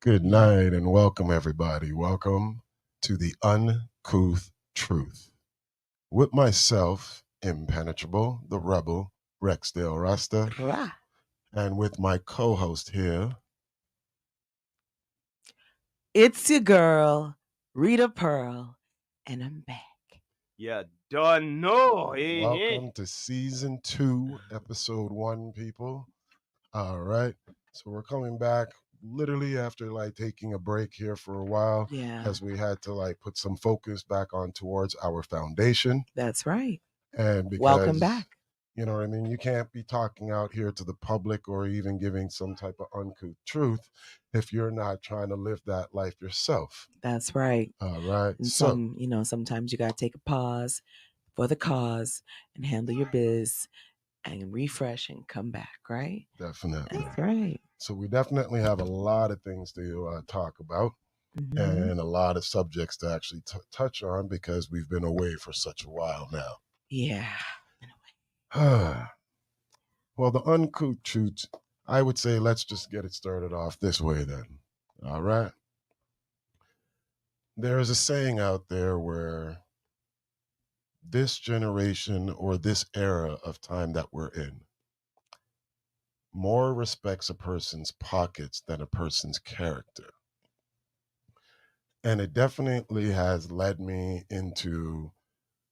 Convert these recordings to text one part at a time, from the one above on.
Good night and welcome, everybody. Welcome to the Uncouth Truth. With myself, Impenetrable, the Rebel, Rexdale Rasta, Rah. and with my co host here. It's your girl, Rita Pearl, and I'm back. You don't know. Welcome to season 2, episode 1, people. All right. So we're coming back literally after like taking a break here for a while Yeah, as we had to like put some focus back on towards our foundation. that's right. And Welcome because, back. you know what I mean, you can't be talking out here to the public or even giving some type of uncouth truth if you're not trying to live that life yourself. That's right. All right. And So, sometimes you got to take a pause for the cause and handle your biz and refresh and come back, right? definitely. That's right. So, we definitely have a lot of things to talk about Mhm. and a lot of subjects to actually touch on because we've been away for such a while now. Yeah. Well, the uncouth truth, I would say let's just get it started off this way then. All right. There is a saying out there where this generation or this era of time that we're in more respects a person's pockets than a person's character. And it definitely has led me into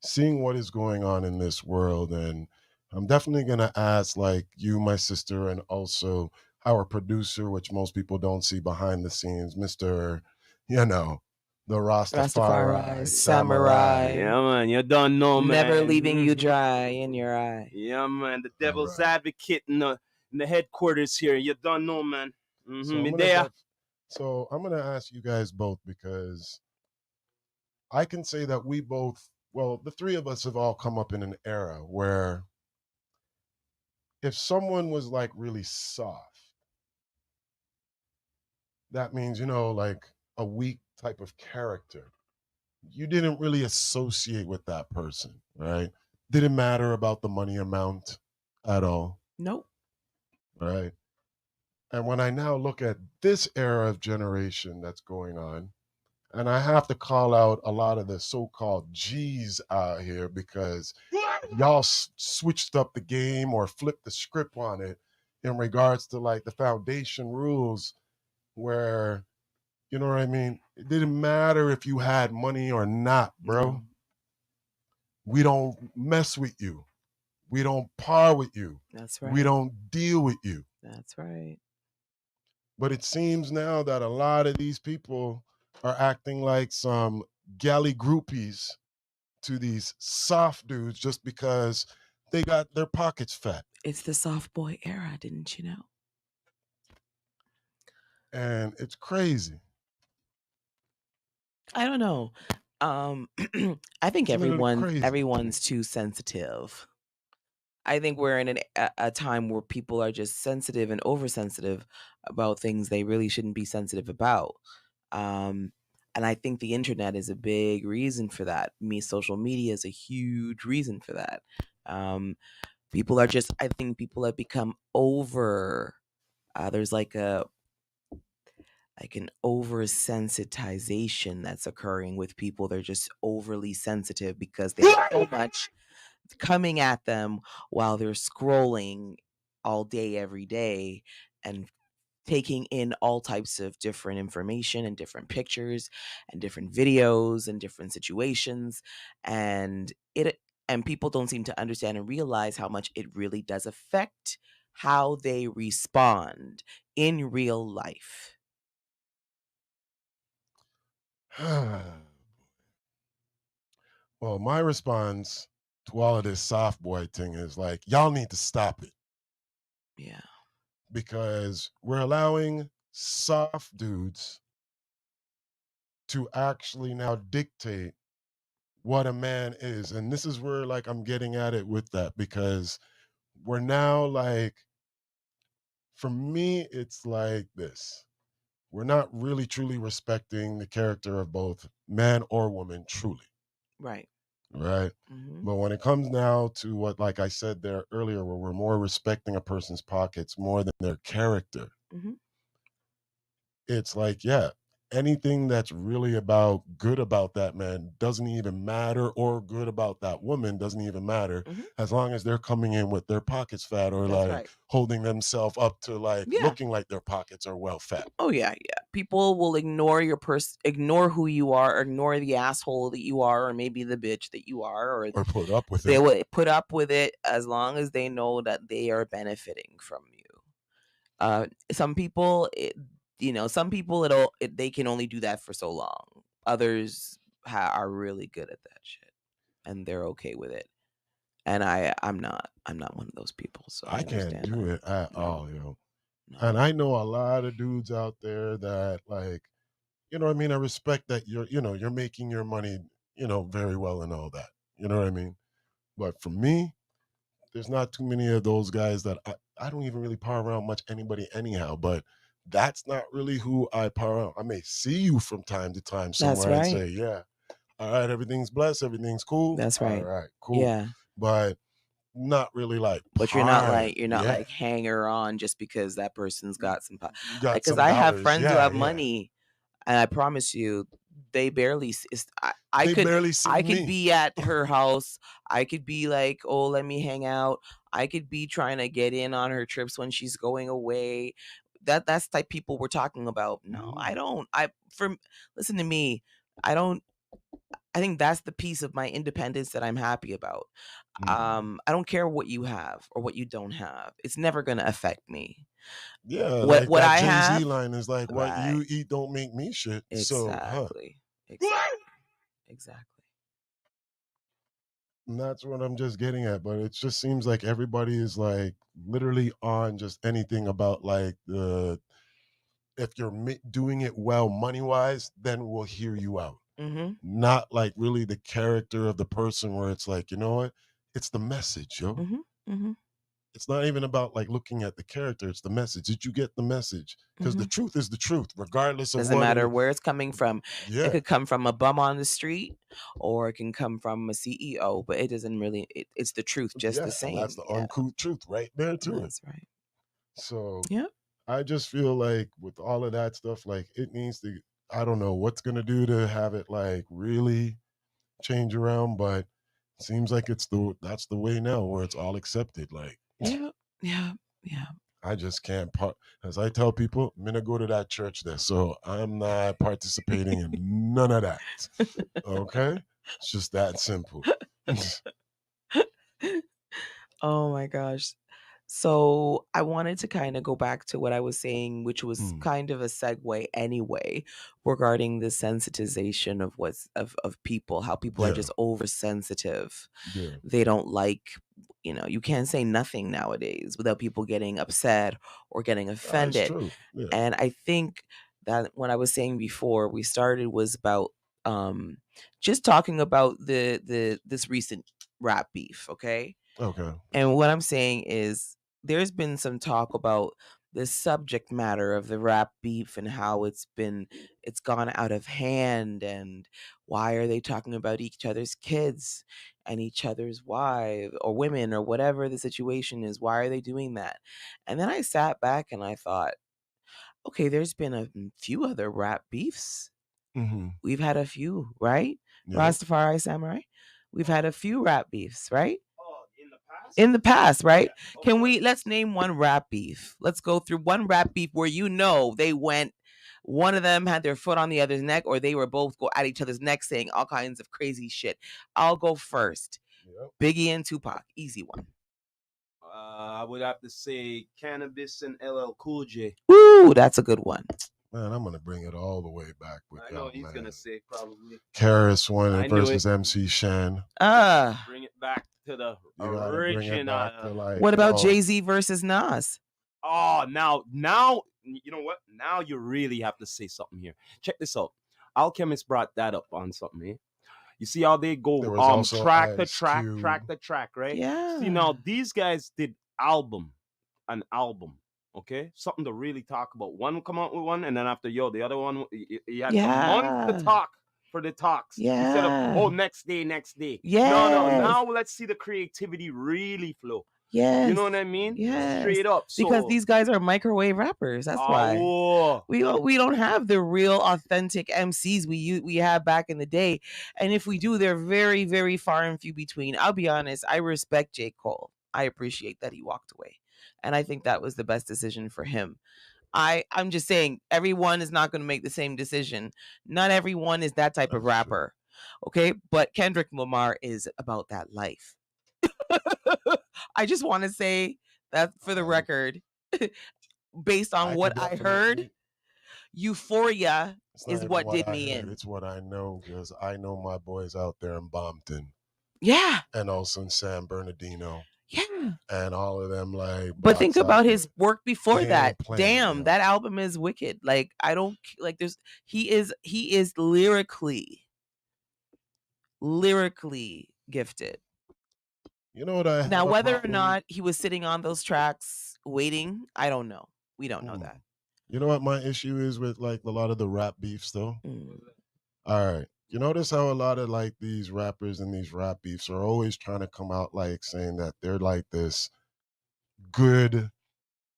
seeing what is going on in this world. And I'm definitely going to ask, like, you, my sister, and also our producer, which most people don't see behind the scenes, Mr. You know, the Rastafari, Rastafari, samurai, samurai. Yeah, man. You don't know, never man. leaving you dry in your eye. Yeah, man. The All devil's right. advocate in the headquarters here. You don't know, man. So Me there. I'm gonna ask you guys both because I can say that we both, well, the three of us have all come up in an era where if someone was like really soft, that means, like a weak type of character. You didn't really associate with that person, right? Didn't matter about the money amount at all, Nope. right? And when I now look at this era of generation that's going on, and I have to call out a lot of the so-called G's out here because y'all switched up the game or flipped the script on it in regards to like the foundation rules where, you know what I mean? It didn't matter if you had money or not, bro. No. We don't mess with you. We don't par with you. That's We right. don't deal with you. That's right. But it seems now that a lot of these people are acting like some galley groupies to these soft dudes just because they got their pockets fat. It's the soft boy era, didn't you know? And it's crazy. I don't know. I think It's literally crazy. everyone's too sensitive. I think we're in a time where people are just sensitive and oversensitive about things they really shouldn't be sensitive about. Um, and I think the internet is a big reason for that. Social media is a huge reason for that. Um, I think people have become over. There's like an oversensitization that's occurring with people. They're just overly sensitive because they have so much coming at them while they're scrolling all day, every day, and taking in all types of different information and different pictures and different videos and different situations. And people don't seem to understand and realize how much it really does affect how they respond in real life. Well, my response to all of this soft boy thing is like, y'all need to stop it Yeah. because we're allowing soft dudes to actually now dictate what a man is. And this is where like I'm getting at it with that because we're now like, for me, it's like this. We're not really truly respecting the character of both man or woman truly, Right. right? Hmm. But when it comes now to what, like I said there earlier, where we're more respecting a person's pockets more than their character, Hmm. it's like, yeah, anything that's really about good about that man doesn't even matter, or good about that woman doesn't even matter, Mhm. as long as they're coming in with their pockets fat, or That's like right. holding themselves up to like Yeah. looking like their pockets are well fat. Oh yeah, yeah. People will ignore your ignore who you are, or ignore the asshole that you are, or maybe the bitch that you are, or Or put up with they it. will put up with it as long as they know that they are benefiting from you. Some people, some people they can only do that for so long. Others are really good at that shit, and they're okay with it. And I'm not one of those people, so I I can't understand do that. it at No, all, and no. I know a lot of dudes out there that, like, you know what I mean, I respect that you're making your money, very well and all that, you know what I mean, but for me, there's not too many of those guys that I don't even really power around much anybody anyhow, but that's not really who I power around. I may see you from time to time That's somewhere and right. say, yeah, all right, everything's blessed, everything's cool. That's All right. right, cool. Yeah. But not really like But you're not par. like Yeah. hanger on just because that person's got some Got because some I have dollars. friends who Yeah, have yeah. money, and I promise you, they barely. I They could barely see I could me. be at her house. I could be like, oh, let me hang out. I could be trying to get in on her trips when she's going away. That's the type people we're talking about. No, I don't. Listen to me. I don't. I think that's the piece of my independence that I'm happy about. I don't care what you have or what you don't have. It's never going to affect me. Yeah, What like that I Jay-Z have, line is like, what right? you eat don't make me shit. So, Exactly. Exactly. Exactly. And that's what I'm just getting at. But it just seems like everybody is like literally on just anything about like if you're doing it well money wise, then we'll hear you out. Mm-hmm. Not like really the character of the person, where it's like, you know what? It's the message, yo. Mm-hmm. Mm-hmm. It's not even about like looking at the character. It's the message. Did you get the message? Because Mm-hmm. the truth is the truth, regardless of Doesn't what matter it. where it's coming from. It Yeah, could come from a bum on the street, or it can come from a CEO. But it doesn't really. It's the truth, just yeah, the and that's same. the Yeah, uncouth truth right there to it. that's right. So Yeah. I just feel like with all of that stuff, like it needs to. I don't know what's gonna do to have it like really change around, but it seems like that's the way now, where it's all accepted. Like Yeah. Yeah. Yeah. I just can't as I tell people, I'm gonna go to that church there, so I'm not participating in none of that. Okay, it's just that simple. Oh my gosh. So I wanted to kind of go back to what I was saying, which was Mm, kind of a segue anyway, regarding the sensitization of of people, how people are yeah, just oversensitive. yeah, They don't like, you can't say nothing nowadays without people getting upset or getting it's offended. true. Yeah, And I think that what I was saying before we started was about just talking about the this recent rap beef, okay? okay. And what I'm saying is there's been some talk about the subject matter of the rap beef and how it's gone out of hand, and why are they talking about each other's kids and each other's wives or women or whatever the situation is. Why are they doing that? And then I sat back and I thought, okay, there's been a few other rap beefs. Mm-hmm. We've had a few, right? Yep. Rastafari Samurai. We've had a few rap beefs, right? Oh, in the past? In the past, right? Yeah, of Can course. let's name one rap beef. Let's go through one rap beef where they went, one of them had their foot on the other's neck, or they were both go at each other's neck saying all kinds of crazy shit. I'll go first. Yep. Biggie and Tupac, easy one. I would have to say Cannabis and LL Cool J. Ooh, that's a good one. Man, I'm gonna bring it all the way back with I know y'all, he's man. gonna say probably. Karis won I it knew versus it. MC Shan. Bring it back to the You gotta bring it back to original. like, What about Jay-Z versus Nas? Oh, now, you know what? Now you really have to say something here. Check this out. Alchemist brought that up on something here. You see how they there go was also track to Ice track, Cube. track to track, right? Yeah. See, now these guys did an album, okay? Something to really talk about. One come out with one, and then after the other one, you had some months to Yeah. talk for the talks instead of Yeah. next day. No, Yes. now let's see the creativity really flow. Yes. You know what I mean? Yes. Straight up. Because So, these guys are microwave rappers. That's why. oh, We don't have the real authentic MCs we had back in the day, and if we do, they're very, very far and few between. I'll be honest, I respect J. Cole. I appreciate that he walked away, and I think that was the best decision for him. I'm just saying, everyone is not going to make the same decision. Not everyone is that type of That's true. rapper, okay? But Kendrick Lamar is about that life. I just want to say that for the record, based on I what can I heard, definitely. Euphoria It's not is even what what did I me heard. in. It's what I know because I know my boys out there in Bompton Yeah, and also in San Bernardino yeah. and all of them like. But think blocks out about there. his work before They that. ain't playing, Damn, yo. that album is wicked. Like I don't like. He is lyrically gifted. You know what I have Now, a whether or problem? not he was sitting on those tracks waiting, I don't know. We don't know that. You know what my issue is with like a lot of the rap beefs though? Mm. All right. You notice how a lot of like these rappers and these rap beefs are always trying to come out like saying that they're like this good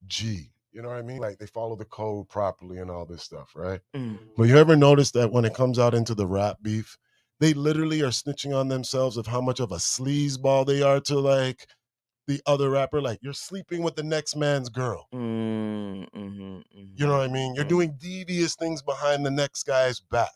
G. You know what I mean? Like they follow the code properly and all this stuff, right? Mm. But you ever notice that when it comes out into the rap beef, they literally are snitching on themselves of how much of a sleazeball they are to like the other rapper. Like you're sleeping with the next man's girl. You know what I mean? You're doing devious things behind the next guy's back.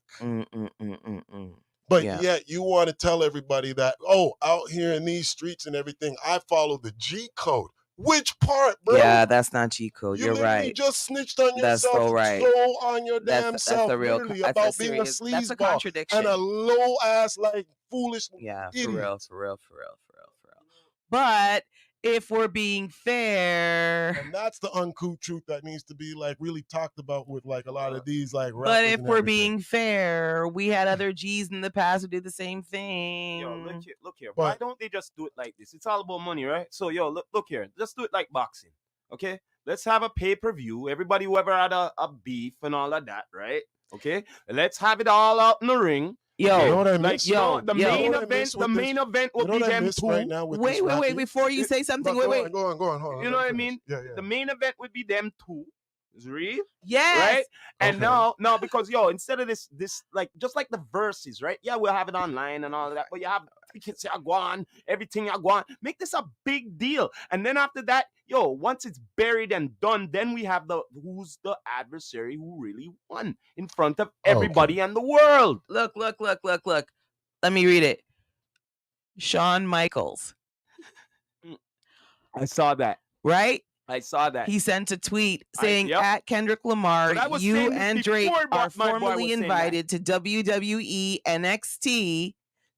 But Yeah. yet you want to tell everybody that, oh, out here in these streets and everything, I follow the G code. Which part, bro? Yeah, that's not G code. You You're literally right. just snitched on That's yourself, so right. on your damn self, the real. literally, That's a about being a serious. That's a sleazeball contradiction. and a low ass, like foolish Yeah, idiot. for real. But if we're being fair, And that's the uncouth truth that needs to be like really talked about with like a lot of these like rappers. but if and we're everything. being fair, we had other G's in the past who did the same thing. yo, look here. Why But don't they just do it like this? It's all about money, right? So, yo, look here. Just do it like boxing, okay? Let's have a pay-per-view. Everybody who ever had a beef and all of that, right? Okay? Let's have it all out in the ring. Yo, okay? you know what I Like, miss? you know, the You know main what I event, miss the with this? main event will You know be what I them miss two. right now with this rap wait. beef? Before you say something, But wait. Go on. Hold on. You know what I Let me mean? finish. Yeah. The main event would be them two. Is real? Yes. Right? And Okay. now, because yo, instead of this, like just like the verses, right? Yeah, we'll have it online and all of that, but you have tickets, you go on, everything you go on. Make this a big deal. And then after that, yo, once it's buried and done, then we have the who's the adversary who really won in front of everybody and the world. Look. Let me read it. Shawn Michaels. I saw that. Right? I saw that. He sent a tweet saying, yep. at Kendrick Lamar, But I was you saying this and before Drake are my boy was formally saying that. invited to WWE NXT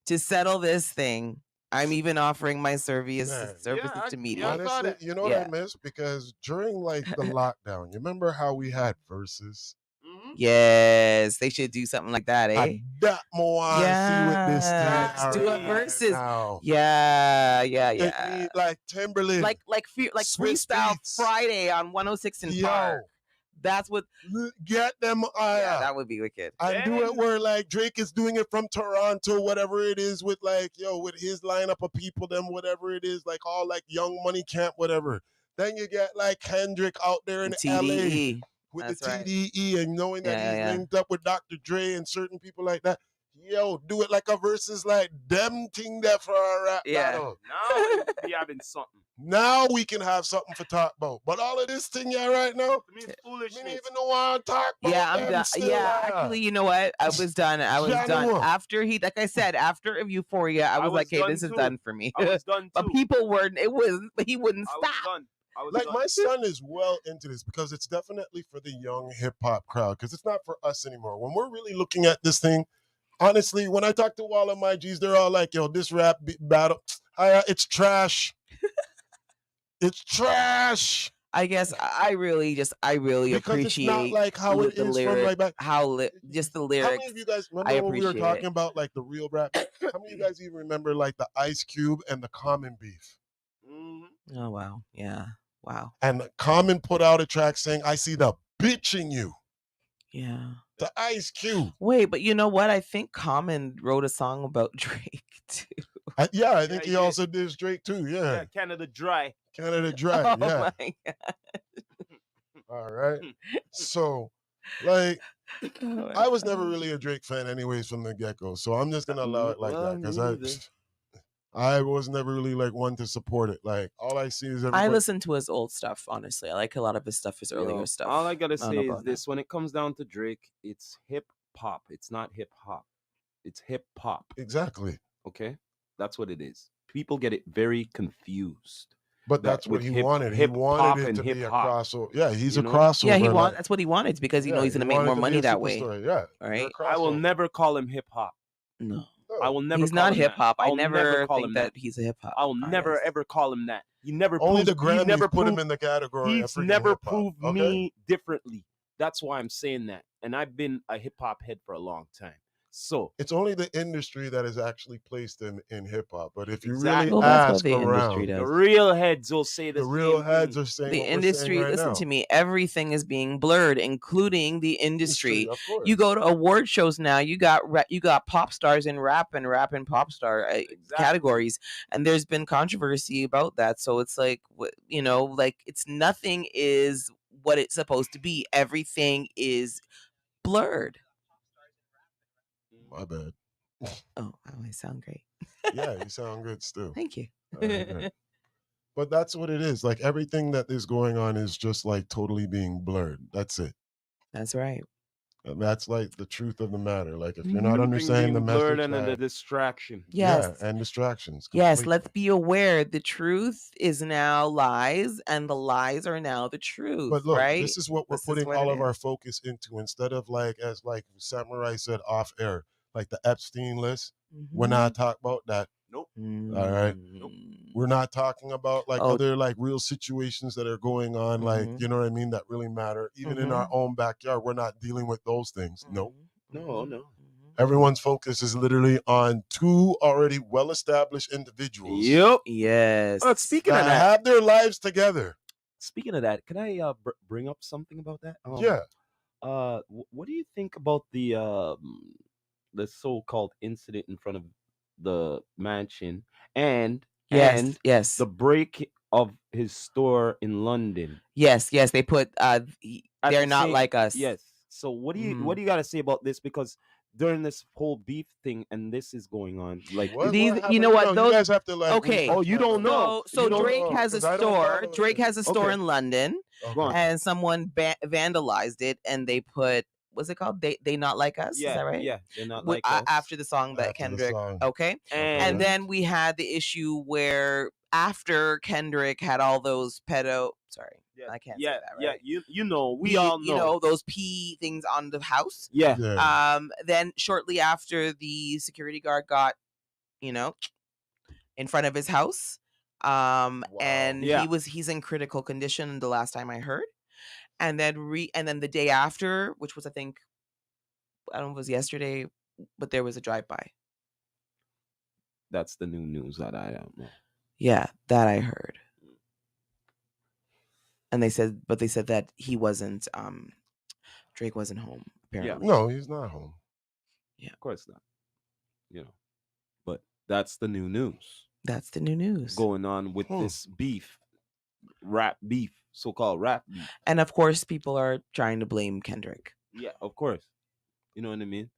to settle this thing. I'm even offering my services to mediate. Honestly, you know what I miss? Because during like the lockdown, you remember how we had verses? Yes, they should do something like that, eh? That more see with this Yes, do a right verses. now. Yeah. It need like Timberland, like Swiss Freestyle Beats. Friday on 106 and Park. That's what. Get them. Yeah, that would be wicked. And do it where like Drake is doing it from Toronto, whatever it is, with like with his lineup of people, them whatever it is, like all like Young Money Camp, whatever. Then you get like Kendrick out there in TDE. LA with That's the right. TDE, and knowing that he's linked up with Dr. Dre and certain people like that. Yo, do it like a versus like them thing there for a rap battle. Now we be having something. Now we can have something for talk about. But all of this thing right now, I mean, foolishness. me even know what to talk about. Yeah, I'm done. Actually, you know what? I was done. After he, like I said, after Euphoria, I was like, hey, this is done for me. I was done too. But people weren't. He wouldn't stop. Like my son is well into this because it's definitely for the young hip hop crowd because it's not for us anymore. When we're really looking at this thing, honestly, when I talk to all of my G's, they're all like, yo, this rap battle, it's trash. It's trash. I guess I really because appreciate it's not like how it is lyric, from right back. Just the lyrics. How many of you guys remember when we were talking about like the real rap? How many of you guys even remember like the Ice Cube and the Common beef? Mm-hmm. Oh wow, yeah, wow. And Common put out a track saying, "I see the bitch in you." Yeah. The Ice Cube. Wait, but you know what? I think Common wrote a song about Drake too. I think he he did. also did Drake too. Yeah, Yeah, Canada Dry. Canada Dry. Oh Yeah. my god. All right. So, like, Oh my I was never God. really a Drake fan, anyways, from the get go. So I'm just gonna allow it like Well, that because me neither. I was never really like one to support it. Like, all I see is I everybody. listen to his old stuff, honestly. I like a lot of his stuff, his earlier Yo, stuff. all I gotta don't know say is about now. this: when it comes down to Drake, it's hip hop. It's not hip hop. It's hip hop. Exactly. Okay, that's what it is. People get it very confused. But That that's what with he hip wanted. He hip wanted hop it and to be hip a hop, crossover. Yeah, he's you a know. crossover. Yeah, Like, that's what he wanted because yeah, he's he gonna make wanted more to be money a that way. superstar. Yeah, you're a Right? I will crossover. never call him hip hop. No. I No. will never He's call not him hip that. hop. I I'll never never call think him that that. he's a hip hop I'll never artist. ever call him that. He never Only proved. the He Grammys never put him proved. in the category of He's freaking never hip hop. proved Okay. me differently. That's why I'm saying that. And I've been a hip hop head for a long time. So It's only the industry that has actually placed him in hip hop. But if you Exactly. really Well, that's what ask the industry around, the does. real heads will say the the real same heads thing. are saying The what we're saying industry, right listen now. to me, everything is being blurred, including the industry. Of course. You go to award shows now, you got pop stars in rap and pop star categories, and there's been controversy about that. So it's like, like it's nothing is what it's supposed to be. Everything is blurred. My bad. Oh, I sound great. Yeah, you sound good still. Thank you. All right, good. But that's what it is. Like, everything that is going on is just like totally being blurred. That's it. That's right. And that's like the truth of the matter. Like, if you're not Everything understanding the being blurred message, and the that, distraction. Yes. yeah, and distractions. Yes, Completely. let's be aware the truth is now lies and the lies are now the truth, But look, right? this is what we're This is putting what all it of our is. focus into, instead of, like, as like Samurai said off air, like the Epstein list. We're not talking about that. Nope. All right. Nope. We're not talking about like Oh. other like real situations that are going on, like, you know what I mean, that really matter. Even in our own backyard, we're not dealing with those things. Nope. No. Everyone's focus is literally on two already well-established individuals. Yep. Yes. But speaking of That that, have their lives together. can I bring up something about that? Yeah. What do you think about the so-called incident in front of the mansion and Yes. the break of his store in London? Yes. They put At they're the not same- like us. Yes. So what do you Mhm. got to say about this? Because during this whole beef thing and this is going on, like What These- happened? you know what, No, those- you guys have to, like, okay. refresh Oh, you my don't memory. know. So You don't Drake know, has a 'cause I don't store. follow Drake has a store Okay. in London, Okay. Go on. and someone vandalized it, and they put what's it called? They not like us. Yeah, Is that right? yeah, they're not like us. After the song that After the Kendrick. song. Okay. And then we had the issue where after Kendrick had all those sorry, yeah, I can't yeah, say that, yeah, right? you know, we all know. You know, those pee things on the house. Yeah. Yeah. Then shortly after, the security guard got, in front of his house. And Yeah. he's in critical condition the last time I heard. And then the day after, which was, I think, I don't know if it was yesterday, but there was a drive-by. That's the new news that I don't know. Yeah, that I heard. And they said that he wasn't, Drake wasn't home, apparently. No, he's not home. Yeah. Of course not. But that's the new news That's the new news. going on with this beef, rap beef, so-called rap beef. And of course, people are trying to blame Kendrick. Yeah, of course. You know what I mean?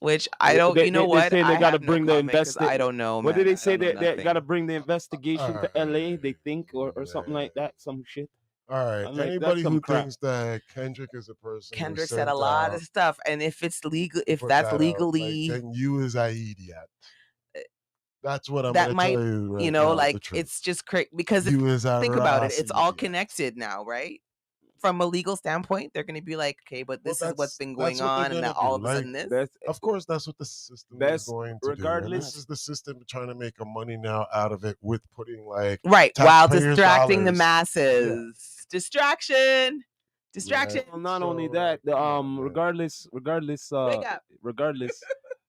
Which I don't. They what? say they I got to have no bring the comment 'cause I investigation. don't know. What man. did I they say? don't know They got to nothing. bring the investigation to LA. They think, or something Yeah. like that. Some shit. All right. I'm like, that's Anybody some who crap. thinks that Kendrick is a person who Kendrick said sent a lot out, of stuff, and if it's legal, if put that's that out, legally, like, then you is a idiot. That's what I'm that gonna might, tell you right now, the like truth. it's just crazy because You is a think about it, Ross it's all idiot. connected now, right? From a legal standpoint, they're going to be like, okay, but this is what's been going that's what they're on, and now gonna all do. of a sudden Like, this. of course, that's what the system is Best, going to do. And regardless. this is the system trying to make a money now out of it with putting, like, Right, while taxpayers' distracting the dollars. masses. Distraction. Well, not only that, So, man. regardless, Wake up. regardless,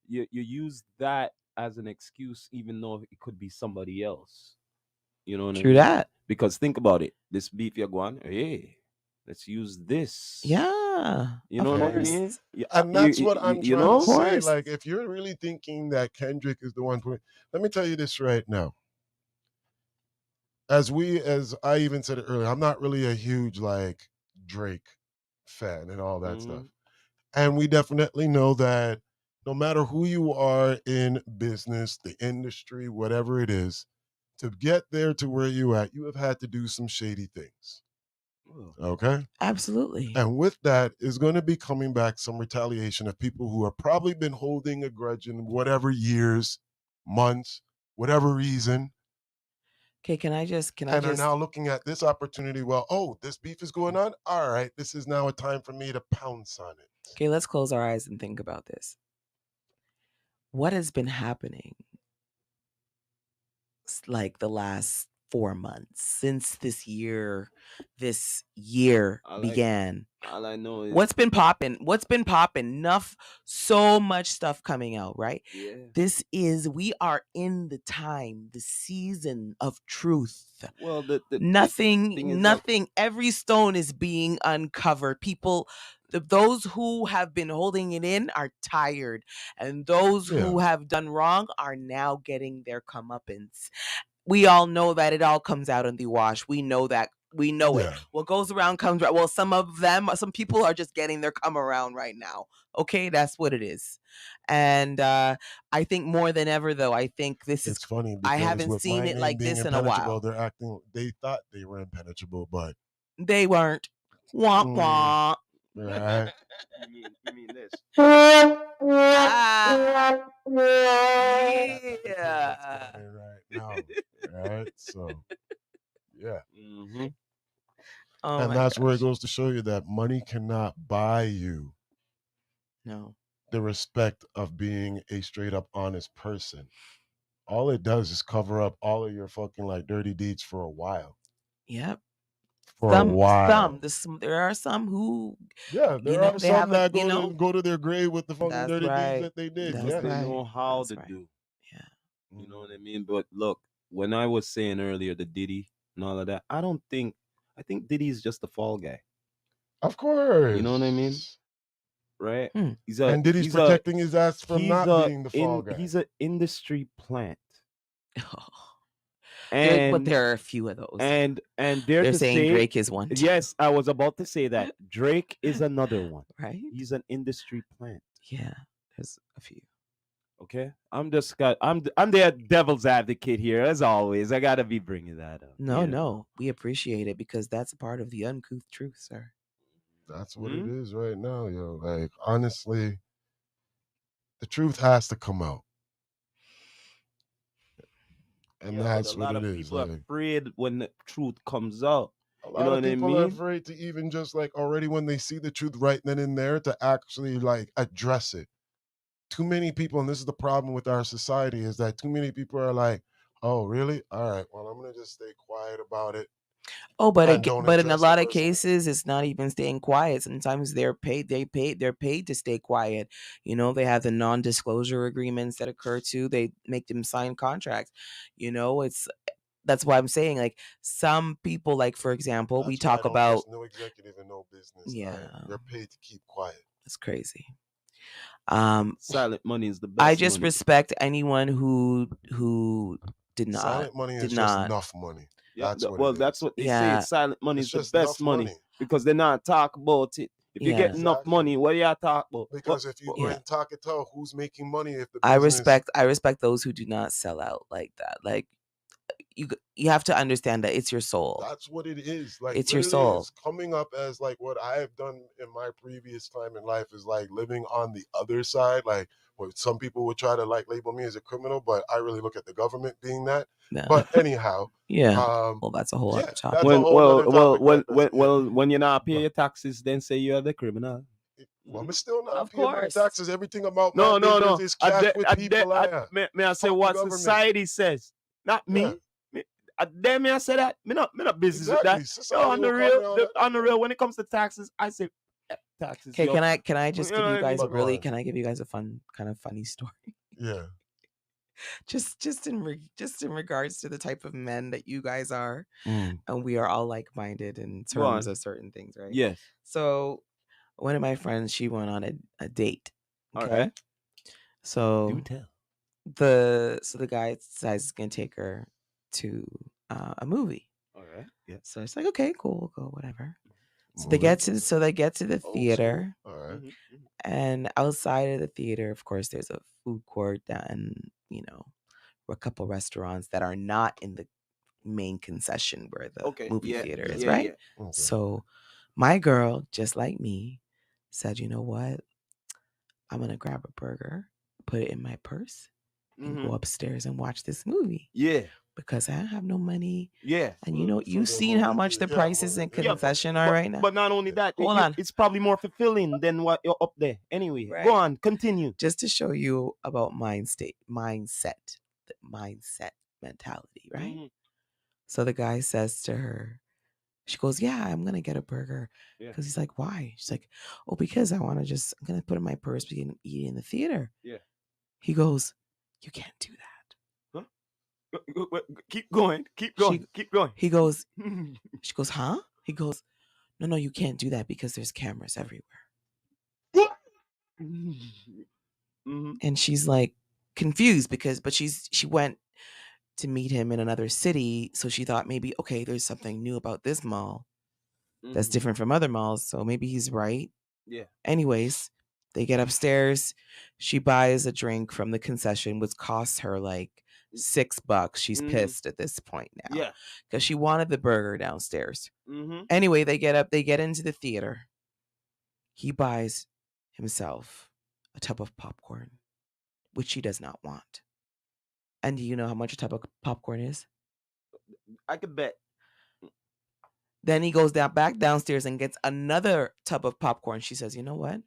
you use that as an excuse, even though it could be somebody else. You know what I True mean? that. Because think about it, this beef you're going, hey, let's use this. Yeah. Yeah, You of know what I course. mean? And that's what I'm You trying to Of know? say. course. Like, if you're really thinking that Kendrick is the one, let me tell you this right now. As I even said it earlier, I'm not really a huge like Drake fan and all that stuff. Mhm. And we definitely know that no matter who you are in business, the industry, whatever it is, to get there to where you at, you have had to do some shady things. Well, Okay? Absolutely. And with that is going to be coming back some retaliation of people who have probably been holding a grudge in whatever years, months, whatever reason, Okay, can I and are just now looking at this opportunity. Well, oh, this beef is going on. All right, this is now a time for me to pounce on it. okay, let's close our eyes and think about this. What has been happening like the last 4 months since this year I like began? all I know is What's been popping? What's been popping? Enough, so much stuff coming out, right? yeah. We are in the season of truth. Well, the Nothing, thing is that nothing, every stone is being uncovered. People, those who have been holding it in are tired, and those Yeah, who have done wrong are now getting their comeuppance. We all know that it all comes out in the wash. We know that. We know it. yeah, What goes around comes around. Well, some people are just getting their come around right now. Okay, that's what it is. And I think more than ever, though, I think this is. it's funny I because haven't with seen my it name like being this in a impenetrable, while. they're acting. They thought they were impenetrable, but They weren't. Womp mm, womp. right. you mean this? Ah, That's the thing that's yeah. going right now, right? So yeah, Mm-hmm. Oh and my that's where it gosh. goes to show you that money cannot buy you No. the respect of being a straight up honest person. All it does is cover up all of your fucking like dirty deeds for a while. Yep. For a while. There are some who, Yeah, there are they some haven't, that go to their grave with the fucking that's dirty deeds right. that they did. Because That's they Yes. right. know how That's to right. do. Yeah. You know what I Mhm. mean? But look, when I was saying earlier the Diddy and all of that, I think Diddy is just a fall guy. Of You know what I mean? course. Right? Hmm. And Diddy's protecting his ass from not being the fall guy. he's a industry plant. But And there are a few of those. and dare They're to saying say, Drake is one too. yes, I was about to say that Drake is another one. Right? He's an industry plant. Yeah. There's a few. Okay, I'm the devil's advocate here as always. I gotta be bringing that up. No, no. We appreciate it because that's a part of the uncouth truth, sir. That's what it Hmm? is right now, yo. Like, honestly, the truth has to come out. And Yeah, but a that's what lot it of is. people are Like, afraid when the truth comes out. a You lot know of what I people are mean? afraid to even just like already when they see the truth right then and there to actually like address it. Too many people, and this is the problem with our society, is that too many people are like, oh, really? All right, well, I'm going to just stay quiet about it Oh, and don't but in a address it lot of personally. cases, it's not even staying quiet. Sometimes they're paid to stay quiet. They have the non-disclosure agreements that occur too. They make them sign contracts. That's why I'm saying, like, some people, like, for example, we That's why I talk don't about, trust no executive in no business. All right, yeah, you're paid to keep quiet. it's crazy. Um, Silent money is the I best just money. respect anyone who did not Silent money did is just not. enough money. Yeah, That's what well, it that's is. what they say. Yeah, Silent money It's is the just best enough money money. because they're not talk about it. If you get yeah, enough money, Exactly. what do you talk about? Because if you go yeah. and talk it out, who's making money if the I business? respect those who do not sell out like that. Like, you have to understand that it's your soul. That's what it is. Like It's your literally, soul. it's coming up as like what I have done in my previous time in life is like living on the other side. Like what some people would try to like label me as a criminal, but I really look at the government being that. Yeah. But anyhow, Yeah. um, Well, that's a whole yeah, other topic. that's a whole other topic. But that's yeah. When you not pay But your taxes, then say you're the criminal. well, I'm still not Of paying my course. taxes. Everything about my No, no, business no. is cash with people. May I say Fuck the what government. society says, not Yeah, me. Dare me I say that? Me not business with that. exactly. Yo, Society on the will come real, around. on the real, when it comes to taxes, I say taxes, Okay, yo. can I You just know give what you I guys mean? a But go really on. can I give you guys a funny story? Yeah. Just in regards to the type of men that you guys are, Mm. and we are all like-minded in Go terms on. of certain things, right? Yes. So one of my friends, she went on a date. All Okay. right. So Do tell. the guy decides he's gonna take her to a movie. All right. Yeah. So it's like, okay, cool, we'll go, whatever. So Movie. they get to the Old school. theater, All right. and outside of the theater, of course, there's a food court and a couple restaurants that are not in the main concession where the Okay. movie Yeah. theater is, Yeah. right? Yeah. Okay. So my girl, just like me, said, you know what? I'm gonna grab a burger, put it in my purse, and go upstairs and watch this movie Yeah. because I don't have no money. Yeah. And For you've the seen how movie much the theater. Yeah, prices in yeah, concession are right now. But not only that, Hold on. it's probably more fulfilling than what you're up there. Anyway, Right. go on, continue. Just to show you about mindset, the mindset mentality, right? Mhm. So the guy says to her, she goes, yeah, I'm going to get a burger. Yeah. Because he's like, why? She's like, oh, because I'm going to put it in my purse, we can eat it in the theater. Yeah. He goes, you can't do that. Keep going. Keep going. Keep going. He goes, she goes, huh? He goes, no, you can't do that because there's cameras everywhere. And she's like confused but she went to meet him in another city. So she thought maybe, okay, there's something new about this mall that's different from other malls. So maybe he's right. Yeah. Anyways, they get upstairs. She buys a drink from the concession, which costs her like $6. She's pissed at this point now. Yeah. Because she wanted the burger downstairs. Mm-hmm. Anyway, they get into the theater. He buys himself a tub of popcorn, which she does not want. And do you know how much a tub of popcorn is? I could bet. Then he goes back downstairs and gets another tub of popcorn. She says, you know what?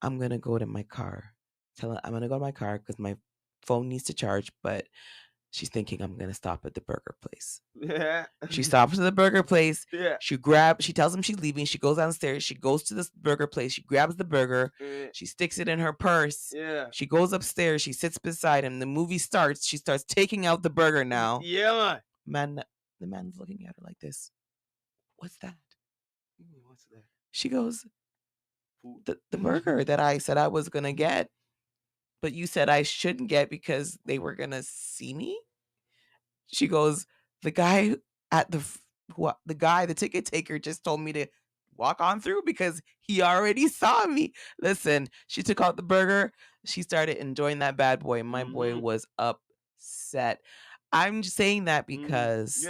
I'm going to go to my car. I'm going to go to my car because my phone needs to charge. But she's thinking I'm going to stop at the burger place. Yeah. She stops at the burger place. Yeah. She tells him she's leaving. She goes downstairs. She goes to this burger place. She grabs the burger. She sticks it in her purse. Yeah. She goes upstairs. She sits beside him. The movie starts. She starts taking out the burger now. Yeah. The man's looking at her like this. What's that? What's that? She goes, the burger that I said I was going to get, but you said I shouldn't get because they were going to see me. She goes, the guy at the ticket taker just told me to walk on through because he already saw me. Listen, she took out the burger. She started enjoying that bad boy. My boy was upset. I'm just saying that because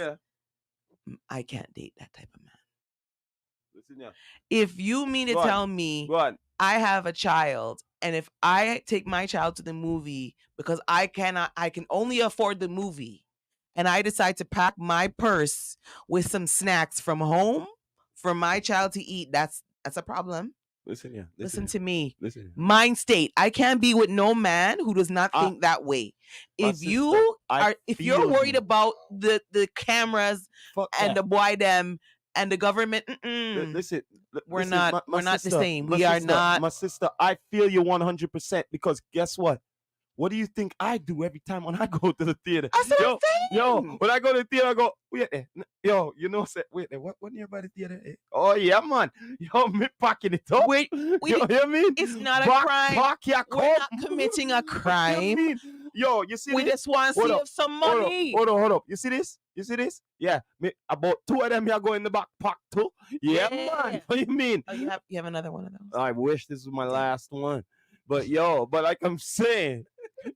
I can't date that type of man. Listen, yeah. If you mean to tell me I have a child, and if I take my child to the movie because I can only afford the movie, and I decide to pack my purse with some snacks from home for my child to eat, that's a problem. Listen, yeah. Listen to me. Listen. Mind state. I can't be with no man who does not think that way. If you're worried about the cameras and the boy them and the government, listen, we're not the same. We are not. My sister, I feel you 100% because guess what? What do you think I do every time when I go to the theater? Yo, when I go to the theater, I go, wait there. Yo, you know, wait there. What nearby the theater? Oh, yeah, man. Yo, me packing it up. Wait, you know what I mean? It's not a crime. We're not committing a crime. Yo, you see we this? Just want to see some money. Hold up. You see this? Yeah, about 2 of them here go in the back pack too. Yeah, man. What do you mean? Oh, you have another one of those? I wish this was my last one. But like I'm saying,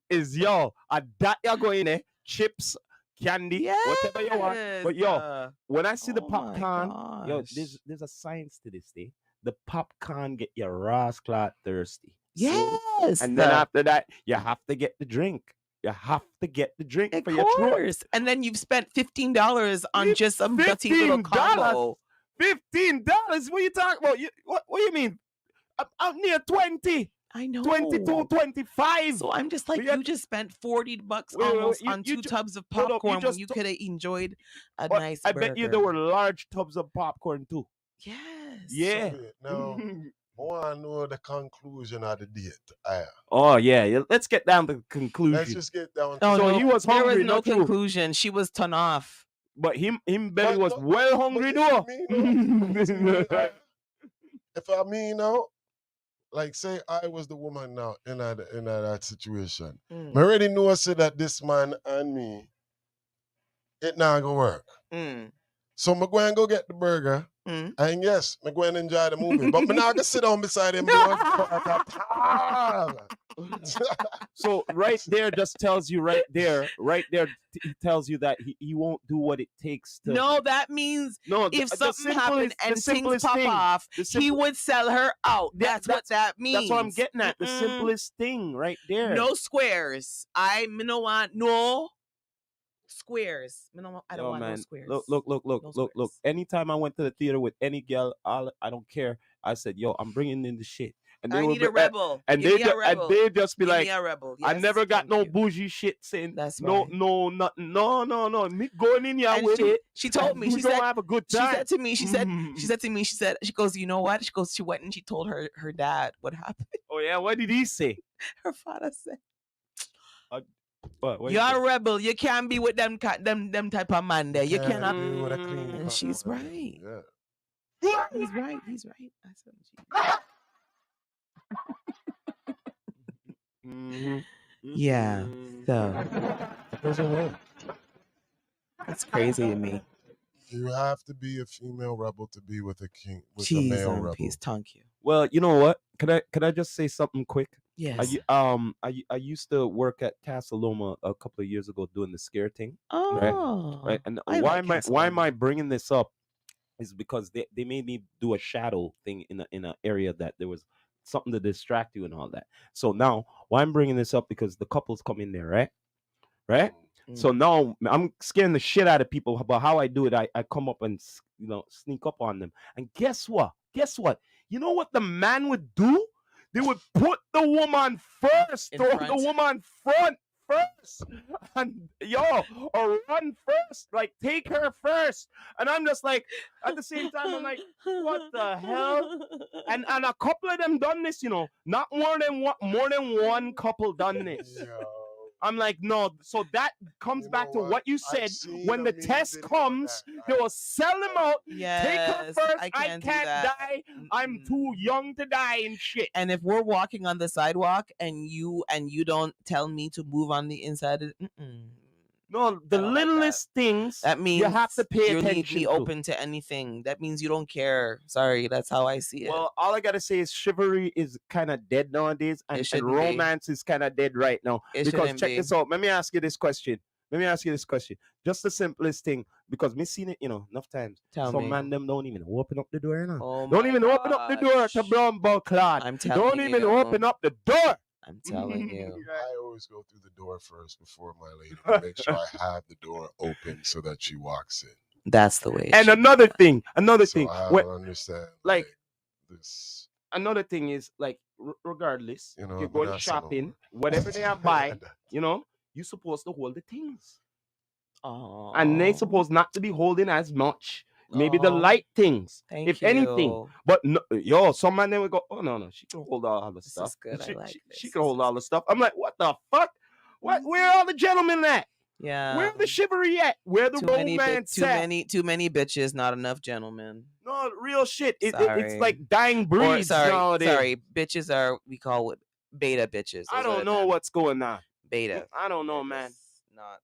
is that you're going there, chips, candy, whatever you want. But when I see the popcorn, there's a science to this thing. The popcorn get your Ross clot thirsty. Yes. And then after that, you have to get the drink. You have to get the drink for your throat. And then you've spent $15 on just some dirty little combo. $15? What are you talking about? What do you mean? I'm near 20. I know. 22, 25. So I'm just like, you just spent $40 almost on 2 tubs of popcorn when you could have enjoyed a nice burger. I bet you there were large tubs of popcorn too. Yes. Yeah. Now, I want to know the conclusion of the date. Oh, yeah. Let's get down to the conclusion. Let's just get down to So he was hungry. There was no conclusion. She was turned off. But him belly was well hungry though. If I mean, no, like say I was the woman now in that situation. I Mm. already know I said that this man and me, it not gonna work. Mm. So I'm going to go get the burger. Mm. And yes, I'm going to enjoy the movie. But I'm not going to sit down beside him doing fuck at all. So right there just tells you right there, he tells you that he won't do what it takes to. No, that means No, if something happened the and things simplest pop thing, off, the he simple- would sell her out. Yeah, That's what that means. That's what I'm getting at. The Mm-mm. simplest thing right there. No squares. Me no want no squares. I don't Yo, want no man, squares. look. No squares. Anytime I went to the theater with any girl, I don't care. I said, yo, I'm bringing in the shit. And they I will need a rebel. and Give they me a rebel. they just be Give like, me a rebel. I Yes, never got thank no you. bougie shit saying That's no, right. nothing. No. Me going in here And with it. she told me, We she gonna said, have a good she time. said to me, she goes, you know what? She went and she told her dad what happened. Oh yeah, what did he say? Her father said, What he you're say? a rebel. You can't be with them type of man there. You Can't cannot. be with a clean And cut she's man. right. Yeah. He's right. I said, Mhm. yeah. So It doesn't work. that's crazy to me. You have to be a female rebel to be with a Jeez, male and rebel. peace. Thank you. Well, you know what? Can I just say something quick? Yes. I used to work at Casa Loma a couple of years ago doing the scare thing. Oh. Right. And I why like am I Casa why am Loma. I bringing this up? Is because they made me do a shadow thing in a area that there was something to distract you and all that. So now why I'm bringing this up because the couples come in there, right? So now I'm scaring the shit out of people. But how I do it, I come up and sneak up on them. And guess what? You know what the man would do? They would put the woman first, In throw front. the woman first, and or run first, like take her first. And I'm just like, at the same time, I'm like, what the hell? And a couple of them done this, not more than one couple done this. Yo. I'm like, no. So that comes You back know to what? what you I've said. seen When a the meme test video of comes, that. they will sell them out. Yes. Take her first. I I can't can't do that. die. I'm too young to die and shit. And if we're walking on the sidewalk and you don't tell me to move on the inside, No, the I don't like that. littlest things that means you have to pay you attention need me to. open to anything. That means you don't care. Sorry, that's how I see it. Well, all I gotta say is chivalry is kind of dead nowadays, and shouldn't be. romance is kind of dead right now. It Because shouldn't check be. this out. Let me ask you this question. Just the simplest thing, because me seen it, enough times. Tell Some me. man them don't even open up the door, Oh Don't my even open up the door to gosh. brown ball clad. I'm Don't telling even you. open up the door. I'm telling you. I always go through the door first before my lady to make sure I have the door open so that she walks in. That's the way. It And should another thing, So I when- understand. like, this. another thing is like, regardless, You know, if you're but going that's shopping, some whatever they have buy, you're supposed to hold the things. Oh. And they supposed not to be holding as much. Maybe the Oh. light things, Thank if you. anything. But no, some man they would go, oh no, she can hold all the This stuff. is good. She, I like she, this. she can hold all the stuff. I'm like, what the fuck? Where are all the gentlemen at? Yeah. Where the chivalry at? Where the romance at? Too many bitches, not enough gentlemen. No, real shit. It's Sorry. like dying Or breeds nowadays. sorry, bitches are we call it beta bitches. I Those are don't know them. what's going on. Beta. I don't know, They're man. just Not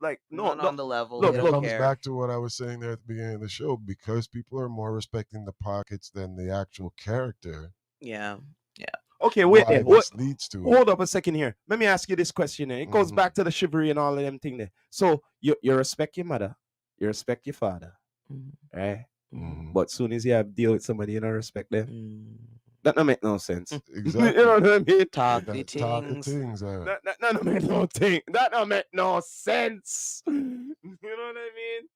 Like, not on the level. look, they It don't comes care. back to what I was saying there at the beginning of the show. Because people are more respecting the pockets than the actual character. Yeah. Okay, wait. Why What? this leads to it. Hold up a second here. Let me ask you this question. It goes Mhm. back to the chivalry and all of them thing there. So you respect your mother, you respect your father, Mhm. right? Mhm. But soon as you have to deal with somebody, you don't respect them. Mm. That don't make no sense. Exactly. You know what I mean? Talk the Talk the things. things. That don't make no thing. That don't make no sense. You know what I mean?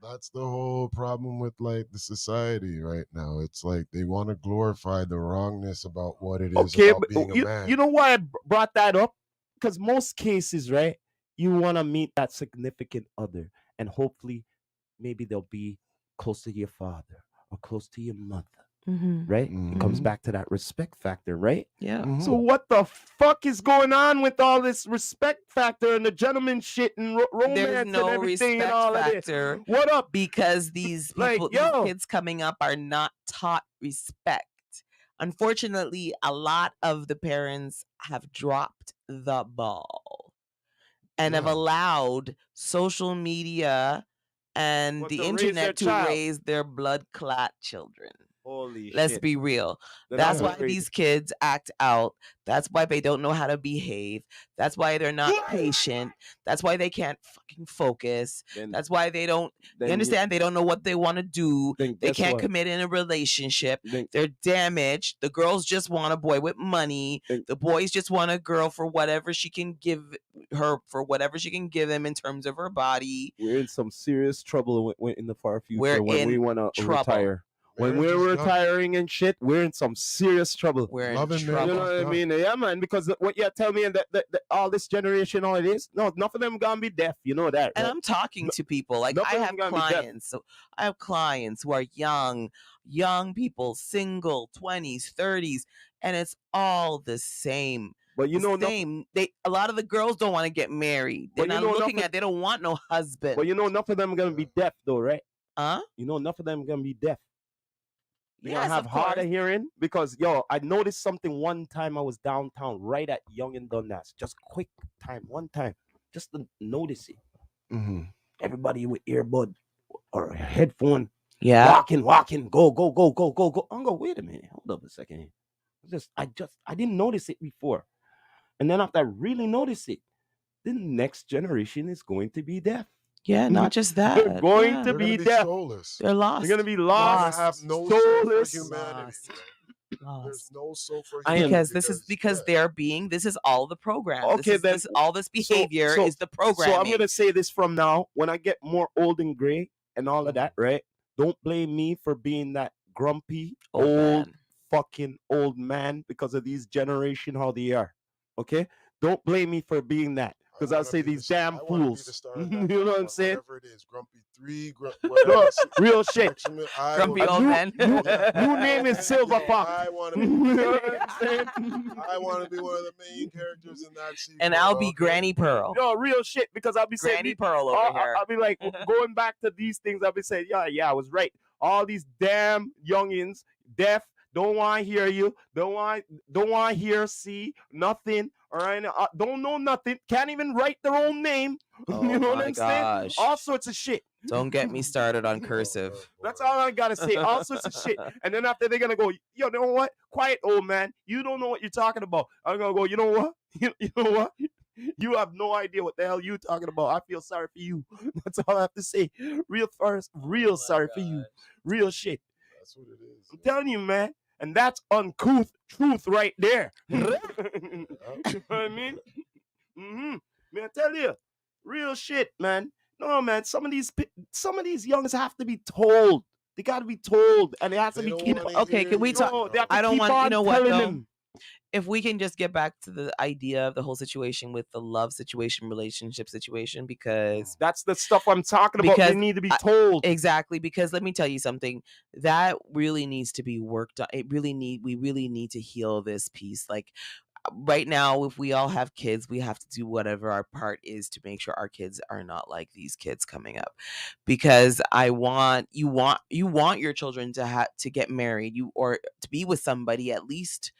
That's the whole problem with like the society right now. It's like they want to glorify the wrongness about what it is Okay, about but being a man. you know why I brought that up? Because most cases, right, you want to meet that significant other, and hopefully, maybe they'll be close to your father or close to your mother, Mm-hmm. right? It comes Mhm. back to that respect factor, right? Yeah. Mhm. So what the fuck is going on with all this respect factor and the gentleman shit and romance There's no and everything respect and all factor. of this? What up? Because these Like, people, yo. these kids coming up are not taught respect. Unfortunately, a lot of the parents have dropped the ball and have Yeah. allowed social media and What the to raise their internet to child? raise their blood clot children. Holy Let's shit! be real. They're That's not Yeah. why gonna raise. these kids act out. That's why they don't know how to behave. That's why they're not patient. That's why they can't fucking focus. Then, That's why they don't, you then you, understand? They don't know what they want to do. then They guess can't what? commit in a relationship. Then, They're damaged. The girls just want a boy with money. then The boys just want a girl for whatever she can give her, for whatever she can give him in terms of her body. we're in some serious trouble in the far We're future when we in want to trouble. retire. When Marriage we're is done. retiring and shit, we're in some serious trouble. We're in Love and You trouble. know marriage what is I done. mean? Yeah, man. Because what you tell me, and that all this generation, all it is, no, none of them gonna be deaf. You know that, And right? I'm talking to people like None I of them have gonna be deaf. clients. So I have clients who are young people, single, 20s, 30s, and it's all the same. But you The know, nothing. same. A lot of the girls don't want to get married. They're But you not know, looking nothing. at. They don't want no husband. But you know, enough of them gonna be deaf, though, right? Huh? You know, enough of them gonna be deaf. They're gonna Yes, have of hard course. of hearing because I noticed something one time. I was downtown, right at Young and Dundas. Just quick time, one time, just to notice it. Mm-hmm. Everybody with earbud or headphone, Yeah. walking, go, go, go, go, go, go. I'm go. Wait a minute, hold up a second. I didn't notice it before, and then after I really noticed it, the next generation is going to be deaf. Yeah, not just They're that. going Yeah. to They're gonna be be deaf. soulless. They're lost. They're gonna be They're lost, gonna have no soul for soulless. humanity. Lost. Bro. There's Lost. no soul for I am- humanity Because they're being. This is all the program. Okay, then. All this behavior is the programming. So I'm gonna say this from now. When I get more old and gray and all of that, right? Don't blame me for being that grumpy Old man. fucking old man because of these generation how they are. Okay, don't blame me for being that because I'll say these damn fools. You know what I'm saying? Whatever it is, Grumpy 3, No, whatever. real shit. Maximum, I Grumpy will- old man. New name is Silver Yo, Fox. I want to You be. know what I'm saying? I want to be one of the main characters in that sequel. And I'll be okay? Granny Pearl. No, real shit. Because I'll be saying Granny Pearl over here. I'll be like going back to these things. I'll be saying, yeah, I was right. All these damn youngins, deaf, don't want to hear you, don't want to hear, see nothing. All right, don't know nothing, can't even write their own name. Oh You know what my I'm saying? gosh. All sorts of shit. Don't get me started on cursive. That's all I gotta say. All sorts of shit. And then after they're gonna go, you know what? Quiet, old man. You don't know what you're talking about. I'm gonna go, you know what? You know what? You have no idea what the hell you talking about. I feel sorry for you. That's all I have to say. Real sorry for you. Real shit. That's what it is. I'm telling you, man. And that's uncouth truth right there. You know what I mean? Mm-hmm. Man, I tell you, real shit, man. No, man. Some of these youngers have to be told. They got to be told, and they have to They be don't keep. wanna Okay, hear can we you, talk- No, bro. they have to I don't keep want- you on know what, telling though? them. If we can just get back to the idea of the whole situation with the love situation, relationship situation, because That's the stuff I'm talking about. They Because need to be I- told. exactly, because let me tell you something that really needs to be worked on. We really need to heal this piece. Like right now, if we all have kids, we have to do whatever our part is to make sure our kids are not like these kids coming up. Because you want your children to get married, or to be with somebody at least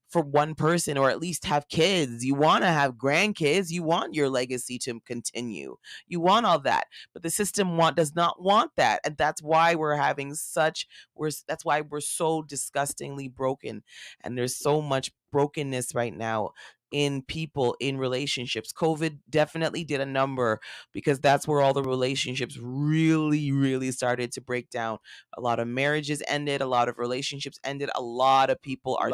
for one person, or at least have kids. You want to have grandkids. You want your legacy to continue. You want all that, but the system does not want that, and that's why that's why we're so disgustingly broken, and there's so much brokenness right now in people, in relationships. COVID definitely did a number, because that's where all the relationships really started to break down. A lot of marriages ended, a lot of relationships ended, a lot of people are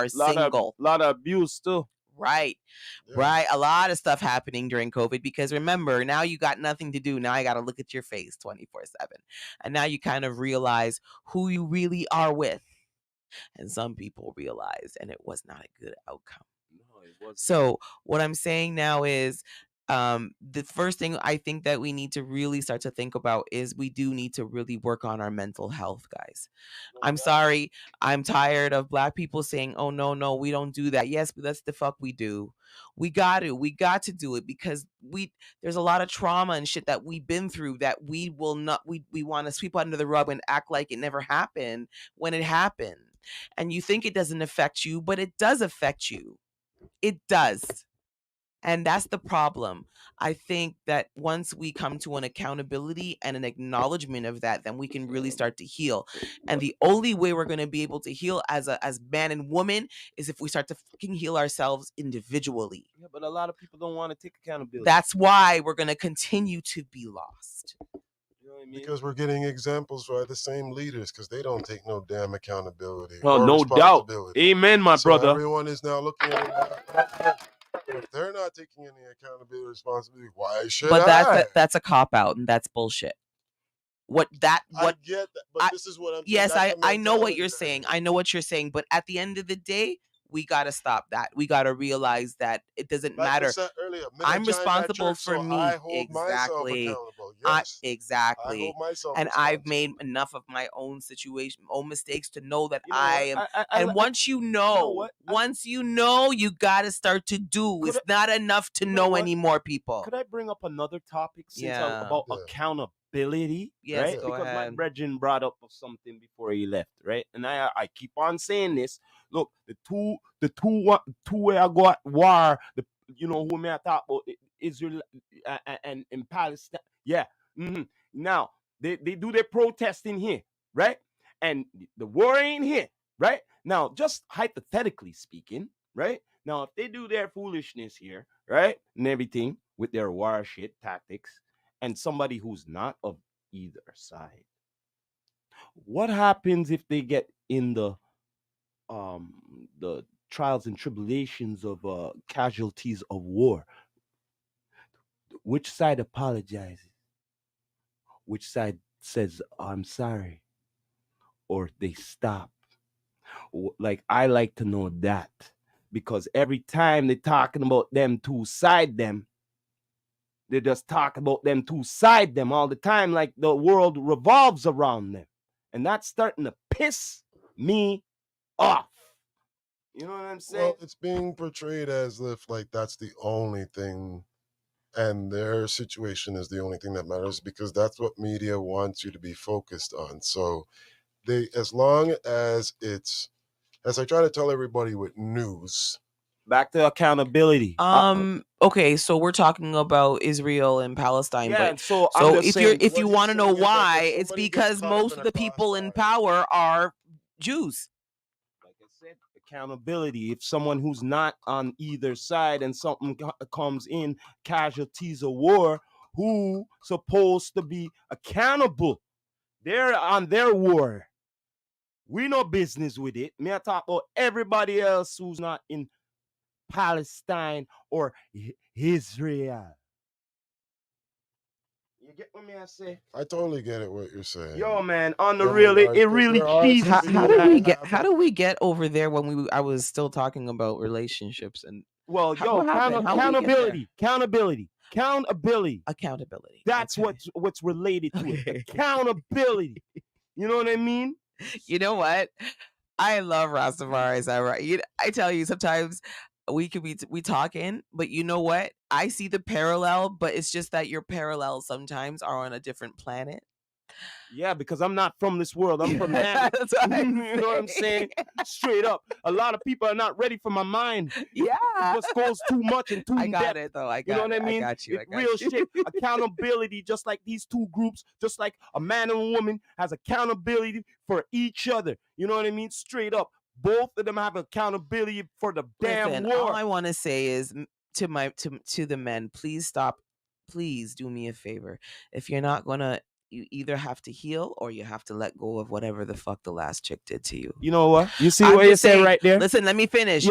single. Lot of abuse too. Right. Yeah. Right. A lot of stuff happening during COVID, because remember, now you got nothing to do. Now I got to look at your face 24/7. And now you kind of realize who you really are with. And some people realized, and it was not a good outcome. No, it wasn't. So what I'm saying now is, the first thing I think that we need to really start to think about is we do need to really work on our mental health, guys. I'm sorry. I'm tired of Black people saying, oh, no, we don't do that. Yes, but that's the fuck we do. We got to do it, because there's a lot of trauma and shit that we've been through that we will not, we want to sweep under the rug and act like it never happened when it happened. and you think it doesn't affect you, but it does affect you. It does. And that's the problem. I think that once we come to an accountability and an acknowledgement of that, then we can really start to heal. And the only way we're going to be able to heal as man and woman is if we start to fucking heal ourselves individually. Yeah, but a lot of people don't want to take accountability. That's why we're going to continue to be lost. You know what I mean? Because we're getting examples by the same leaders because they don't take no damn accountability Well, or no doubt. responsibility. Amen, my So brother. everyone is now looking at it. If they're not taking any accountability, responsibility, why should But I? that's a cop out, and that's bullshit. I get that, but this is what I'm saying. Yes, That's the I know what mentality you're that saying. is. I know what you're saying, but at the end of the day, we got to stop that. We got to realize that it doesn't Like matter. we said earlier, I'm me and John got responsible church, for so me. I hold myself Exactly. accountable. Yes, I exactly. hold myself And I've responsible. made enough of my own situation, own mistakes to know that You know I what? am. And once you know, what? once you know, you got to start to do. Could It's not enough to you know know what? anymore, people. Could I bring up another topic since Yeah. about Yeah. accountability? Yes, right? go Because my ahead. brethren brought up something before he left, right? And I keep on saying this. Look, the two where I go at war, you know who may I talk about Israel and Palestine. Yeah. Now they do their protesting here, right? And the war ain't here, right? Now, just hypothetically speaking, right? Now, if they do their foolishness here, right, and everything with their war shit tactics, and somebody who's not of either side, what happens if they get in the trials and tribulations of casualties of war? Which side apologizes? Which side says I'm sorry, or they stop? Like, I like to know that, because every time they're talking about them two side them, they just talk about them two side them all the time, like the world revolves around them, and that's starting to piss me off. You know what I'm saying? Well, it's being portrayed as if like that's the only thing, and their situation is the only thing that matters because that's what media wants you to be focused on. So they, as long as it's, as I try to tell everybody with news, Back to accountability. Okay, so we're talking about Israel and Palestine, Yeah, but so I'm just saying, if what you he's want to know saying is that why, if it's somebody gets because caught up most in of a the people in crossfire, power are Jews. like I said, accountability. If someone who's not on either side and something comes in, casualties of war, who supposed to be accountable? They're on their war. We no business with it. Me I talk about everybody else who's not in Palestine or Israel. You get what me I say? I totally get it what you're saying. Yo, man, on the In real, it regards- 'cause really there are cheats some me. How people did we that get? have How it. do we get over there when I was still talking about relationships and Well, How- what happened? How we get there? accountability. accountability? That's Okay. what's related to it. Okay. Accountability. You know what I mean? You know what? I love Rastafaris. I tell you, sometimes we could be we talking, but you know what? I see the parallel, but it's just that your parallels sometimes are on a different planet. Yeah, because I'm not from this world. I'm from that. That's what You I'm know what I'm saying? Straight up. A lot of people are not ready for my mind. Yeah. It just goes too much and too I in got depth. it though. I You got know what I it. mean? I got you. It I got real you. shit. Accountability, just like these two groups, just like a man and a woman has accountability for each other. You know what I mean? Straight up. Both of them have accountability for the damn Listen, war. all I want to say is to the men, please stop. Please do me a favor. If you're not gonna, you either have to heal or you have to let go of whatever the fuck the last chick did to you. You know what? You see I'm what you just say saying, right there? Listen, let me finish.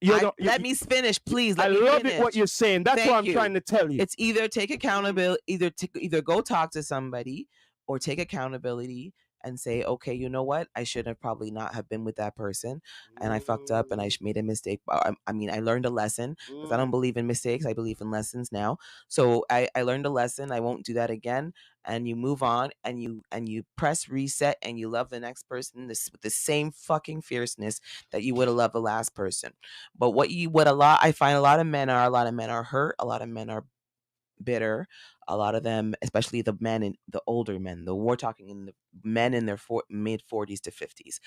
Let me finish, please. I Let me love finish. it what you're saying. That's Thank what I'm you. trying to tell you. It's either take accountability, either go talk to somebody or take accountability and say, okay, you know what? I should have probably not have been with that person, and I fucked up and I made a mistake. I mean, I learned a lesson because I don't believe in mistakes. I believe in lessons now. So I learned a lesson. I won't do that again. And you move on and you press reset and you love the next person with the same fucking fierceness that you would have loved the last person. But I find a lot of men are hurt. A lot of men are bitter. A lot of them, especially the men and the older men, we're talking in the men in their mid 40s to 50s.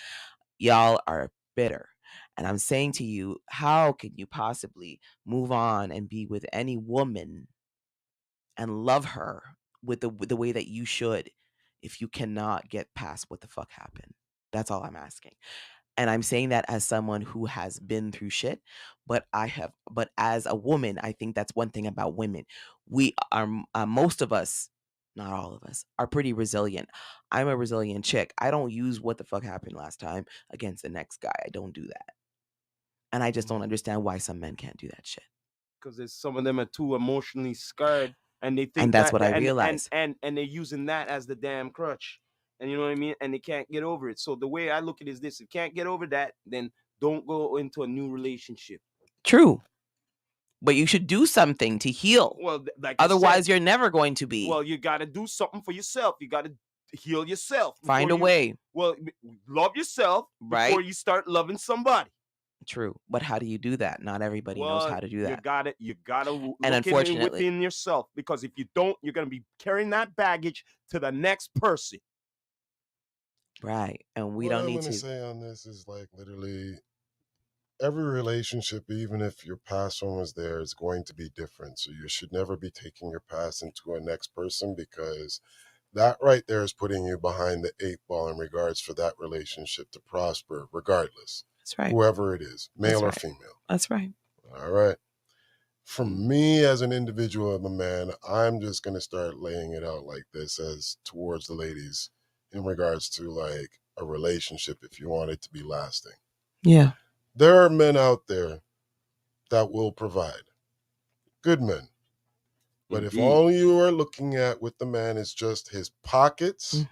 Y'all are bitter. And I'm saying to you, how can you possibly move on and be with any woman and love her with the way that you should if you cannot get past what the fuck happened? That's all I'm asking. And I'm saying that as someone who has been through shit, but as a woman, I think that's one thing about women. We are, most of us, not all of us, are pretty resilient. I'm a resilient chick. I don't use what the fuck happened last time against the next guy. I don't do that. And I just don't understand why some men can't do that shit. Because some of them are too emotionally scarred, and they And think that's that, what I and realize. they're using that as the damn crutch, and you know what I mean, and they can't get over it. So the way I look at it is this: if you can't get over that, then don't go into a new relationship. True. But you should do something to heal. Well, like Otherwise, I said, you're never going to be. well, you got to do something for yourself. You got to heal yourself. Find a way. Well, love yourself before Right? you start loving somebody. True. But how do you do that? Not everybody knows how to do that. You gotta And look unfortunately, within yourself, because if you don't, you're gonna be carrying that baggage to the next person. right. And we What don't I'm need going to to. say on this is like literally every relationship, even if your past one was there, is going to be different. So you should never be taking your past into a next person, because that right there is putting you behind the 8 ball in regards for that relationship to prosper, regardless. That's right. Whoever it is, male or female. That's right. All right. For me as an individual, of a man, I'm just going to start laying it out like this as towards the ladies in regards to like a relationship if you want it to be lasting. Yeah. There are men out there that will provide. Good men. But if all you are looking at with the man is just his pockets,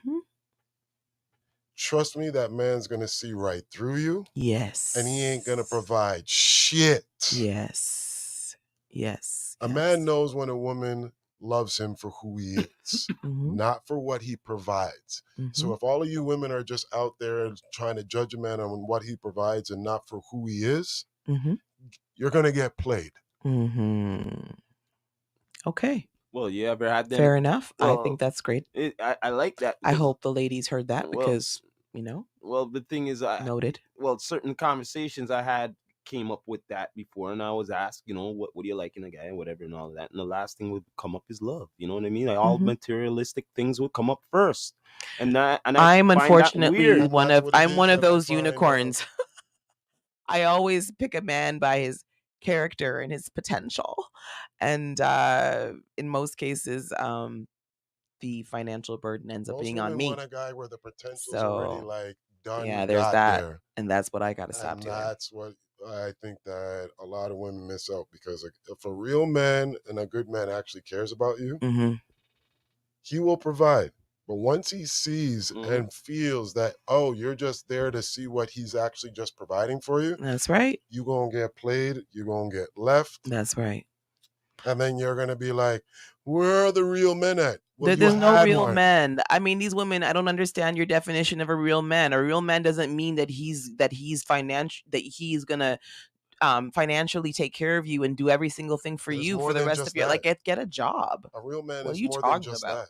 trust me, that man's going to see right through you. Yes. And he ain't going to provide shit. Yes. Yes. A man knows when a woman loves him for who he is, not for what he provides. So if all of you women are just out there trying to judge a man on what he provides and not for who he is, you're going to get played. Okay. Well, you ever had them? Fair enough. Well, I think that's great. I like that. I hope the ladies heard that, well, because, you know. Well, the thing is, noted. Well, certain conversations I had came up with that before, and I was asked, you know, what do you like in a guy, and whatever, and all that. And the last thing would come up is love. You know what I mean? Like all materialistic things would come up first, and I'm unfortunately one of those I unicorns. I always pick a man by his character and his potential, and in most cases, the financial burden ends up Most being on women me. want a guy where the potential's already like done. Yeah, there's that, there. and that's what I got to stop And doing. that's what I think that a lot of women miss out, because if a real man and a good man actually cares about you, he will provide. But once he sees and feels that, oh, you're just there to see what he's actually just providing for you. That's right. You're going to get played. You're going to get left. That's right. And then you're going to be like, where are the real men at? Well, There's no real men. I mean, these women, I don't understand your definition of a real man. A real man doesn't mean that he's financial, that he's going to financially take care of you and do every single thing for you for the rest of your life. Like, get a job. A real man what is are you more talking than just about? That.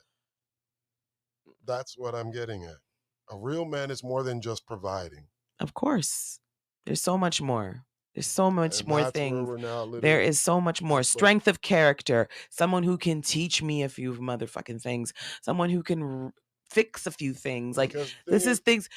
That's what I'm getting at. A real man is more than just providing. Of course. There's so much more. There's so much more things. There is so much more. Strength of character. Someone who can teach me a few motherfucking things. Someone who can fix a few things. Like, these are things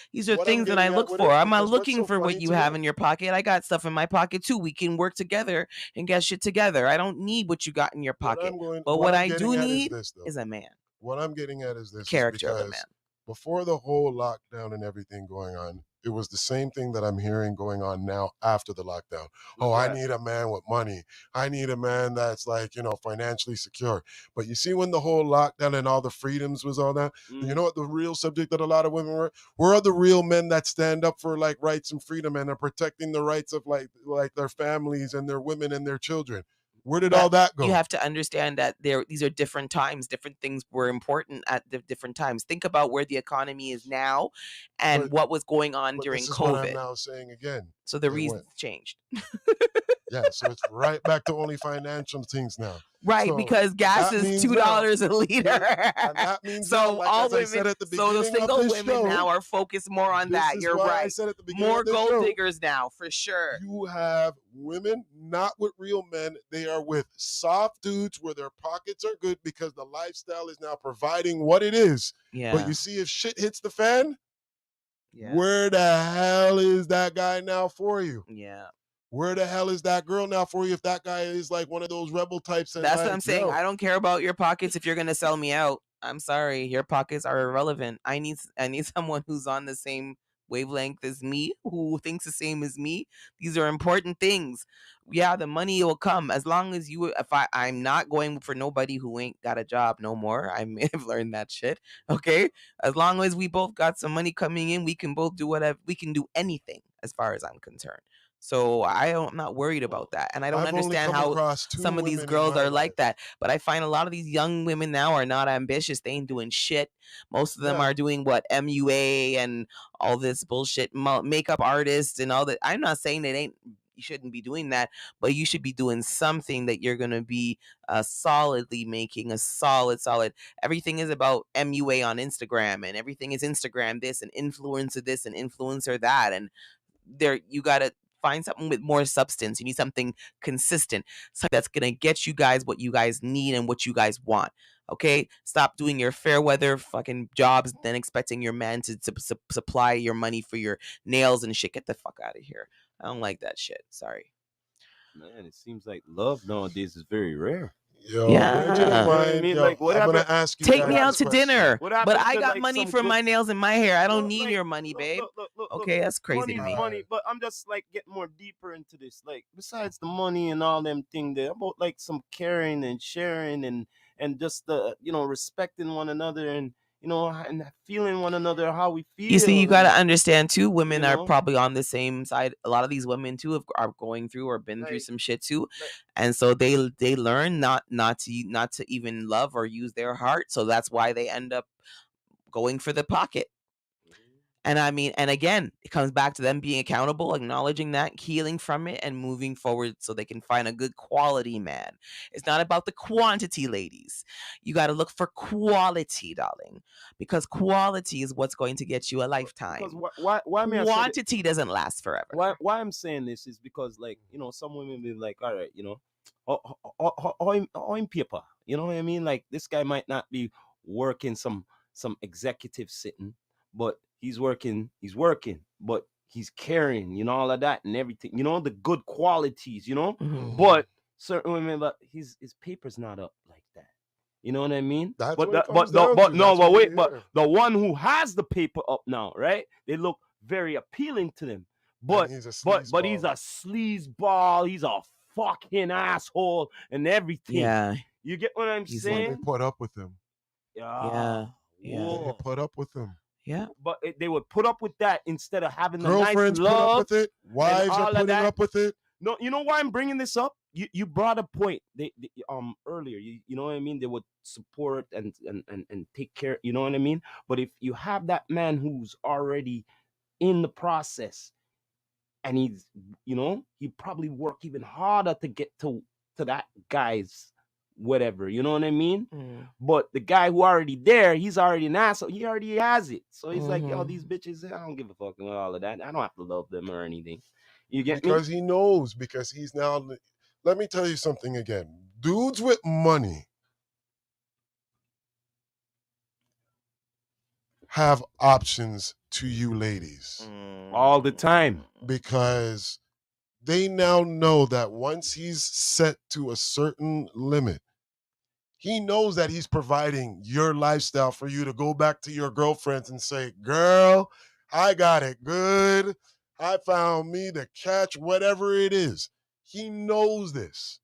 that I look for. I'm not looking for what you have in your pocket. I got stuff in my pocket too. We can work together and get shit together. I don't need what you got in your pocket. But what I do need is a man. What I'm getting at is this. Character of a man. Before the whole lockdown and everything going on, it was the same thing that I'm hearing going on now after the lockdown. I need a man with money. I need a man that's like, financially secure. But you see, when the whole lockdown and all the freedoms was all that, you know what the real subject that a lot of women were? Where are the real men that stand up for like rights and freedom and are protecting the rights of like their families and their women and their children? Where did all that go? You have to understand that these are different times. Different things were important at different times. Think about where the economy is now and what was going on during COVID. This is what I'm now saying again. So the It went. reasons changed. Yeah, so it's right back to only financial things now. Right, So because gas that is means now, $2 a liter. and that means now, So like all as I said women, at the so the beginning of single this women now show, are focused more on this that. is You're why I right. said at the beginning More of this gold show, diggers now, for sure. you have women not with real men. They are with soft dudes where their pockets are good because the lifestyle is now providing what it is. But Yeah. you see, if shit hits the fan, Yeah. where the hell is that guy now for you? Yeah. Where the hell is that girl now for you if that guy is like one of those rebel types and That's what like, I'm saying. yo, I don't care about your pockets if you're gonna sell me out. I'm sorry, your pockets are irrelevant. I need someone who's on the same wavelength as me, who thinks the same as me. These are important things. Yeah, the money will come as long as you. If I'm not going for nobody who ain't got a job no more. I may have learned that shit. Okay, as long as we both got some money coming in, we can both do whatever. We can do anything as far as I'm concerned. So I'm not worried about that, and I don't I've only understand come how across two some of these women in girls my are life. like that. But I find a lot of these young women now are not ambitious. They ain't doing shit. Most of them Yeah. are doing what MUA and all this bullshit makeup artists and all that. I'm not saying it ain't. You shouldn't be doing that, but you should be doing something that you're gonna be solidly making a solid. Everything is about MUA on Instagram, and everything is Instagram this and influencer this and influencer that, and there you gotta find something with more substance. You need something consistent, something that's gonna get you guys what you guys need and what you guys want. Okay, stop doing your fair weather fucking jobs, then expecting your man to supply your money for your nails and shit. Get the fuck out of here. I don't like that shit. Sorry. Man, it seems like love nowadays is very rare. Yo, where'd you Yeah. You know what I find? mean? Yo, Like, what I'm gonna happened? ask you Take What me guys out this happened? to question. dinner, What but happened I to got like money some for good? my nails and my hair. I don't Look, need like, your money, babe. look. Okay, that's crazy to Money's me. money, but I'm just like getting more deeper into this. Like, besides the money and all them thing there, about like some caring and sharing and just the respecting one another and and feeling one another how we You see, you feel got to and understand too. you Women are know probably on the same side. A lot of these women too are going through or been through like some shit too, like. and so they learn not to even love or use their heart. So that's why they end up going for the pocket. And I mean, and again, it comes back to them being accountable, acknowledging that, healing from it, and moving forward so they can find a good quality man. It's not about the quantity, ladies. You got to look for quality, darling, because quality is what's going to get you a Because lifetime. why may I say that? Quantity doesn't last forever. Why I'm saying this is because like some women be like, all right, or in paper, you know what I mean? Like this guy might not be working some executive sitting, but he's working, but he's caring, all of that and everything, the good qualities, Mhm. but certain women, but his paper's not up like that. You know what I mean? That's But what it that, comes but no, down but to. no, That's but what we wait, but hear. the one who has the paper up now, right? They look very appealing to them. And But he's a but he's sleazeball. a sleazeball. He's a fucking asshole and everything. Yeah, You get what I'm he's But in. they saying? put up with him. Yeah. Yeah, yeah, They Whoa. put up with him. yeah. But they would put up with that instead of having the nice Girlfriends put up love with it. and Wives are all of putting that. up with it. No, you know why I'm bringing this up? You brought a point. They earlier. You know what I mean? They would support and take care. You know what I mean? But if you have that man who's already in the process and he probably work even harder to get to that guy's whatever. You know what I mean? Mm. But the guy who already there, he's already an asshole. He already has it. So he's like, yo, Mhm. these bitches, I don't give a fuck about all of that. I don't have to love them or anything. You get me? Because he knows, because he's now. Let me tell you something again. Dudes with money have options to you ladies All the time. because they now know that once he's set to a certain limit, he knows that he's providing your lifestyle for you to go back to your girlfriends and say, girl, I got it good. I found me the catch, whatever it is. He knows this.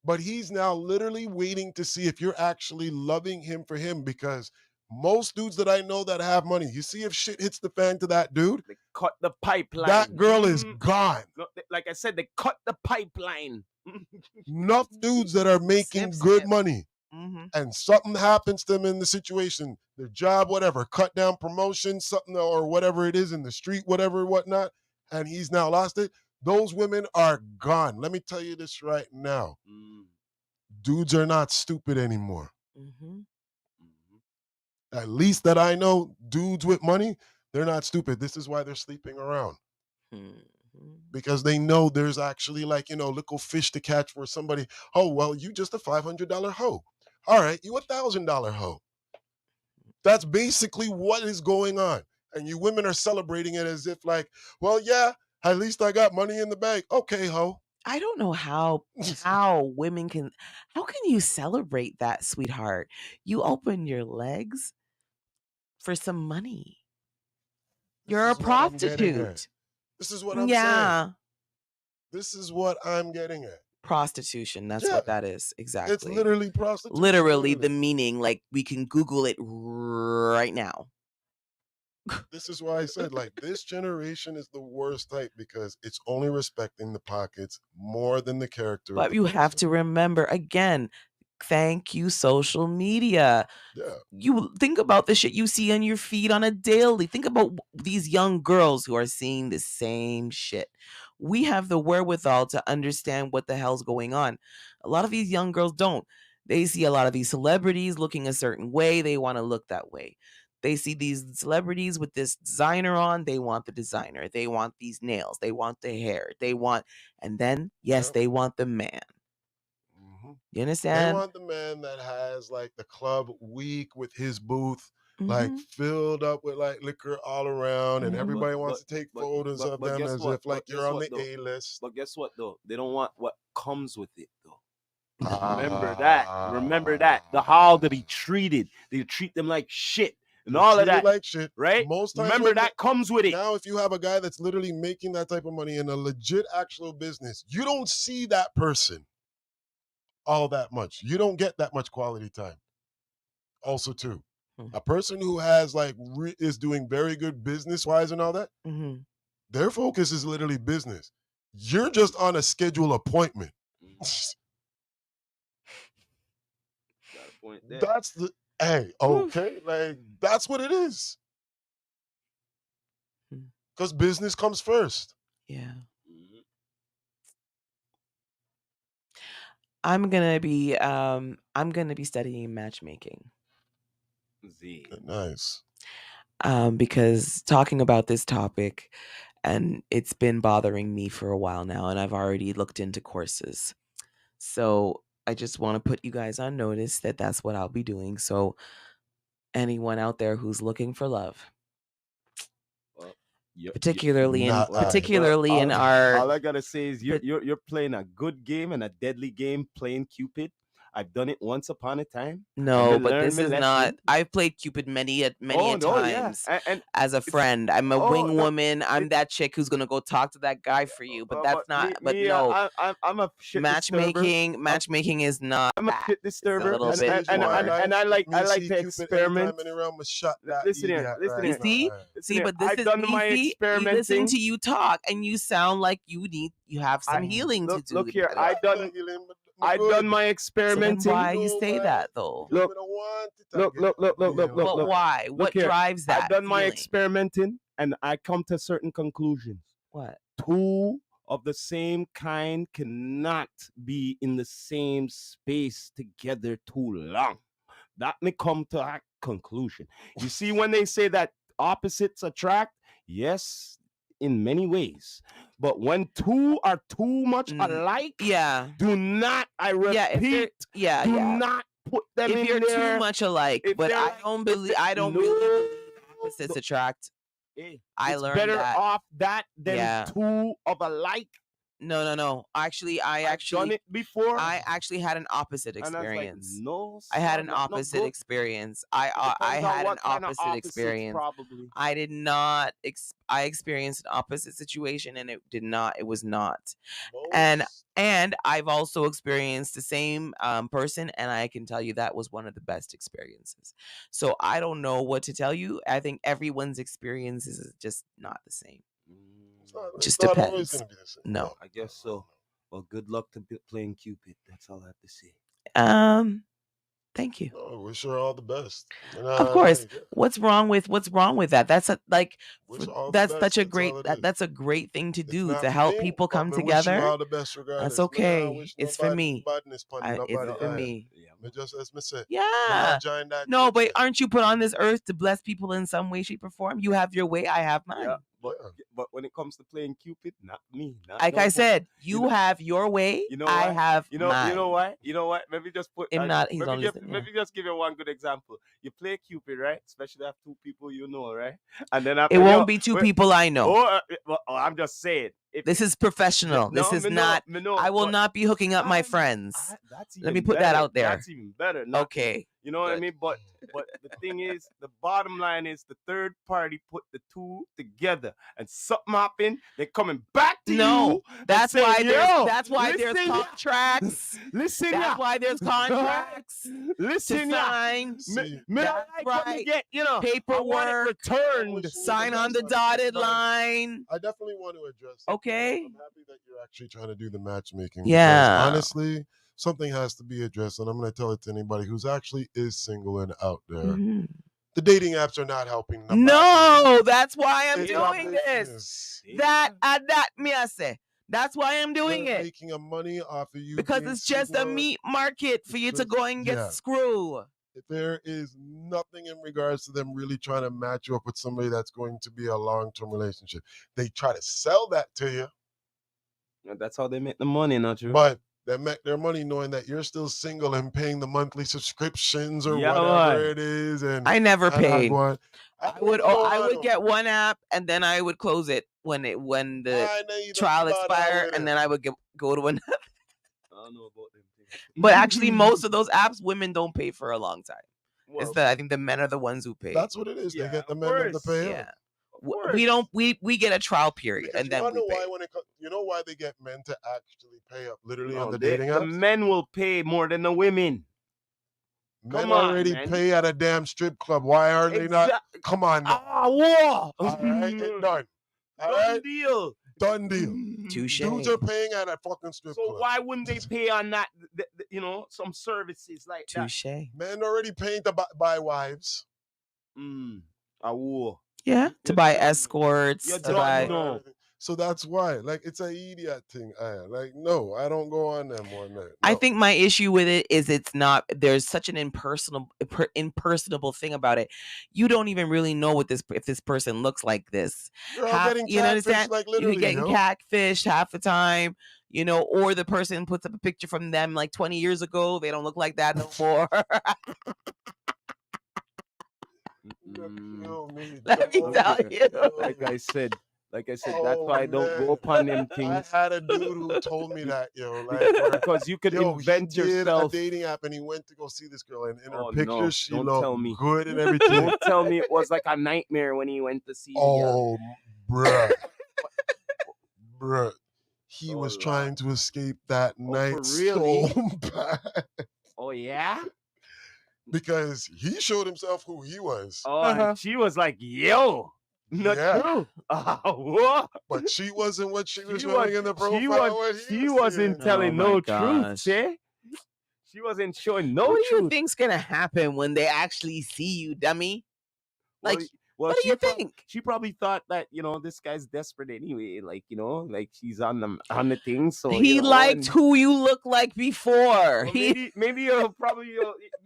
But he's now literally waiting to see if you're actually loving him for him because most dudes that I know that have money, you see if shit hits the fan to that dude, They cut the pipeline. that girl is gone. Like I said, they cut the pipeline. Enough dudes that are making Snip, good snip. money Mhm. and something happens to them in the situation, their job, whatever, cut down promotion, something or whatever it is in the street, whatever, whatnot, and he's now lost it, those women are gone. Let me tell you this right now. Mm, Dudes are not stupid anymore. Mm-hmm. mhm. At least that I know, dudes with money, they're not stupid. This is why they're sleeping around. Mm-hmm. Because they know there's actually like, little fish to catch for somebody. Oh, well, you just a $500 hoe. All right, you $1,000 hoe. That's basically what is going on. And you women are celebrating it as if like, well, yeah, at least I got money in the bank. Okay, hoe. I don't know women can how can you celebrate that, sweetheart? You open your legs for some money. This You're a is what I'm getting at. prostitute. This is what I'm saying. Yeah. This is what I'm getting at. Prostitution. That's Yeah, what that is. it's Exactly. literally prostitution. Literally Literally. the meaning, like we can Google it right now. This is why I said like this generation is the worst type because it's only respecting the pockets more than the character of But the you have person. to remember again, thank you, social media. Yeah. You think about the shit you see on your feed on a daily. Think about these young girls who are seeing the same shit. We have the wherewithal to understand what the hell's going on. A lot of these young girls don't. They see a lot of these celebrities looking a certain way. They want to look that way. They see these celebrities with this designer on. They want the designer. They want these nails. They want the hair. They want, and then, yes, Yeah. they want the man. hmm You They understand? want the man that has like the club week with his booth like Mm-hmm. filled up with like liquor all around, and Mm-hmm. But everybody wants but to take but photos of but them guess as what? if like But you're guess on what the though? A list. But guess what though? They don't want what comes with it though. Remember that. Remember that. The how to be Ah, treated. They treat them like shit and they're all of treated that. like shit. Right? Most times Remember when that comes with it. now if you have a guy that's literally making that type of money in a legit actual business, you don't see that person all that much. You don't get that much quality time. Also, too, a person who has like is doing very good business wise and all that, Mm-hmm. their focus is literally business. You're just on a schedule appointment. Mhm. Got a point there. That's the hey, okay, like that's what it is. Because business comes first. Yeah. Mhm. I'm gonna be studying matchmaking. Z. Nice. Because talking about this topic, and it's been bothering me for a while now, and I've already looked into courses. So I just want to put you guys on notice that that's what I'll be doing. So anyone out there who's looking for love, Well, you Not I. well, particularly in our all I gotta say is but you're playing a good game and a deadly game playing Cupid. I've done it once upon a time, and me no, but learn this my is not. lesson. I've played Cupid many Oh a no, yeah, times and as a it's friend. I'm a oh wing no, woman. I'm it that chick who's gonna go talk to that guy for you. But that's but not. But no, I'm a shit disturber. I'm matchmaking is not I'm a that. shit It's a disturber, little This bit is and why more. and if I me like see to Cupid anytime experiment. any realm, shut that Listen here, idiot listen You right here, see? now. listen See, here. but this I've is done you my see, me listening experimenting. to you talk and you sound like you have I some healing to do, look here. daddy. I'm I done good. my So then experimenting. why you No say man, that though? because Look, me don't want it to look, get look, look, look, look, real look, But look. bad. why? Look What here. drives I've that done my feeling? experimenting, and I come to certain conclusions. What? Two of the same kind cannot be in the same space together too long. That may come to that conclusion. You see, when they say that opposites attract, yes, in many ways. But when two are too much alike, Yeah. do not, I Yeah, if they're repeat, do yeah. not put them If in you're too there. much alike, If but they're like, if they, I don't really no, believe opposites attract. hey, I it's learned better that. off that than Yeah. two of alike. No. Actually, I've done it before, I actually had an opposite and I was like, experience. no, I had an son, not no opposite good. experience. It I depends on had an what kind of opposite opposites, experience. probably. I did not. I experienced an opposite situation, and it did not. It was not. And Most I've also experienced the same person, and I can tell you that was one of the best experiences. So I don't know what to tell you. I think everyone's experience is just not the same. it's Just not always depends. gonna be the same. No. I guess so. Well, good luck to playing Cupid. That's all I have to say. Um. Thank you. Oh, wish her all the best. Of course. Like, yeah, What's wrong with that? That's wish her all the that's best. such a That's great all it is. that's a great thing to It's do not to for help me, people but come me wish you together. all the best That's regardless. Me not okay. wish It's for nobody me. badness upon It's nobody. for me. Yeah, Me just as me say, me Yeah. not join that No, church but there. aren't you put on this earth to bless people in some way, shape, or form? You have your way, I have mine. yeah. But Yeah. but when it comes to playing Cupid, not me. Not Like no I more. said, You you know, have your way, you know I why? have You mine. know why? You know what? Maybe just put. He's not Maybe listening. Yeah. just give you one good example. You play Cupid, right? Especially have two people you know, right? And then It after won't be two people I know. I'm just saying. If This is professional. This no, is me know, not. me know, I will but not be hooking up my I'm- friends. that's Let me even put that better. out there. That's even better. Not Okay. you know what I Good. mean? But the thing is, the bottom line is the third party put the two together, and something happened. They're coming back to No, you. that's and why saying, there's Yo, that's why there's listen, ya. contracts. Listen, That's ya. why there's contracts to Listen, ya. sign. See, Me not That's like when me right. get, I want it Paperwork. returned. wishing you Sign the on the best on it, dotted but line. I definitely want to address it. Okay. I'm happy that you're actually trying to do the matchmaking. Yeah. Because honestly, something has to be addressed, and I'm going to tell it to anybody who's actually is single and out there. Mhm. The dating apps are not helping nobody. No, that's why I'm It's doing a this. business. That me I say. That's why I'm doing They're it. making a money off of you Because being it's just a single. meat market for It's you to just- go and get yeah. screw. There is nothing in regards to them really trying to match you up with somebody that's going to be a long-term relationship. They try to sell that to you, That's how they make the money, not true? but they make their money knowing that you're still single and paying the monthly subscriptions or Yeah, whatever man. it is. And I never paid. I would get one app and then I would close it when the trial expired, and then I would go to another. I don't know about them things. But actually, most of those apps, women don't pay for a long time. Well, I think the men are the ones who pay. That's what it is. Yeah, They get the of men to course. pay. Yeah. Of We don't. course. We get a trial period Because and then you we know pay. why you know why they get men to actually pay up literally No, on the they- dating the apps? men will pay more than the women. Men Come on, already man. pay at a damn strip club. Why are they not? Come on now. Whoa! All right, it's done. All Done right, deal. done deal. Touche. Dudes are paying at a fucking strip So club. why wouldn't they pay on that? Some services like that. Touche. Men already paying to buy wives. Whoa. Yeah. To You buy don't- escorts. you To don't buy. know. So that's why, like, it's an idiot thing. Like, no, I don't go on them one night. I No. think my issue with it is it's not. There's such an impersonable thing about it. You don't even really know if this person looks like this. You're all getting You understand? catfished, like You literally. could get catfished half the time. Or the person puts up a picture from them like 20 years ago. They don't look like that no more. Kill me. Let me tell you. Like I said, that's Oh, why I don't man. go upon them I things. had a dude who told me that, like, Because you could he invent did yourself. a dating app and he went to go see this girl, and in her Oh, pictures no. she Don't looked tell me. good and everything. Don't tell me it was like a nightmare when he went to see the girl. Oh, bruh. Bruh. He Oh, was Lord. trying to escape that night for really? so bad Oh, yeah? because he showed himself who he was. Oh, and she was like, yo. Not Yeah. true. What? But she wasn't what she was She showing was- in the profile. She wasn't telling Oh, my no gosh. truth, eh? She wasn't showing no What do you truth. think's gonna happen when they actually see you, dummy? Like, Well, what do she you prob- think? She probably thought that this guy's desperate anyway. Like like she's on the thing. So He liked who you look like before. Well, maybe you'll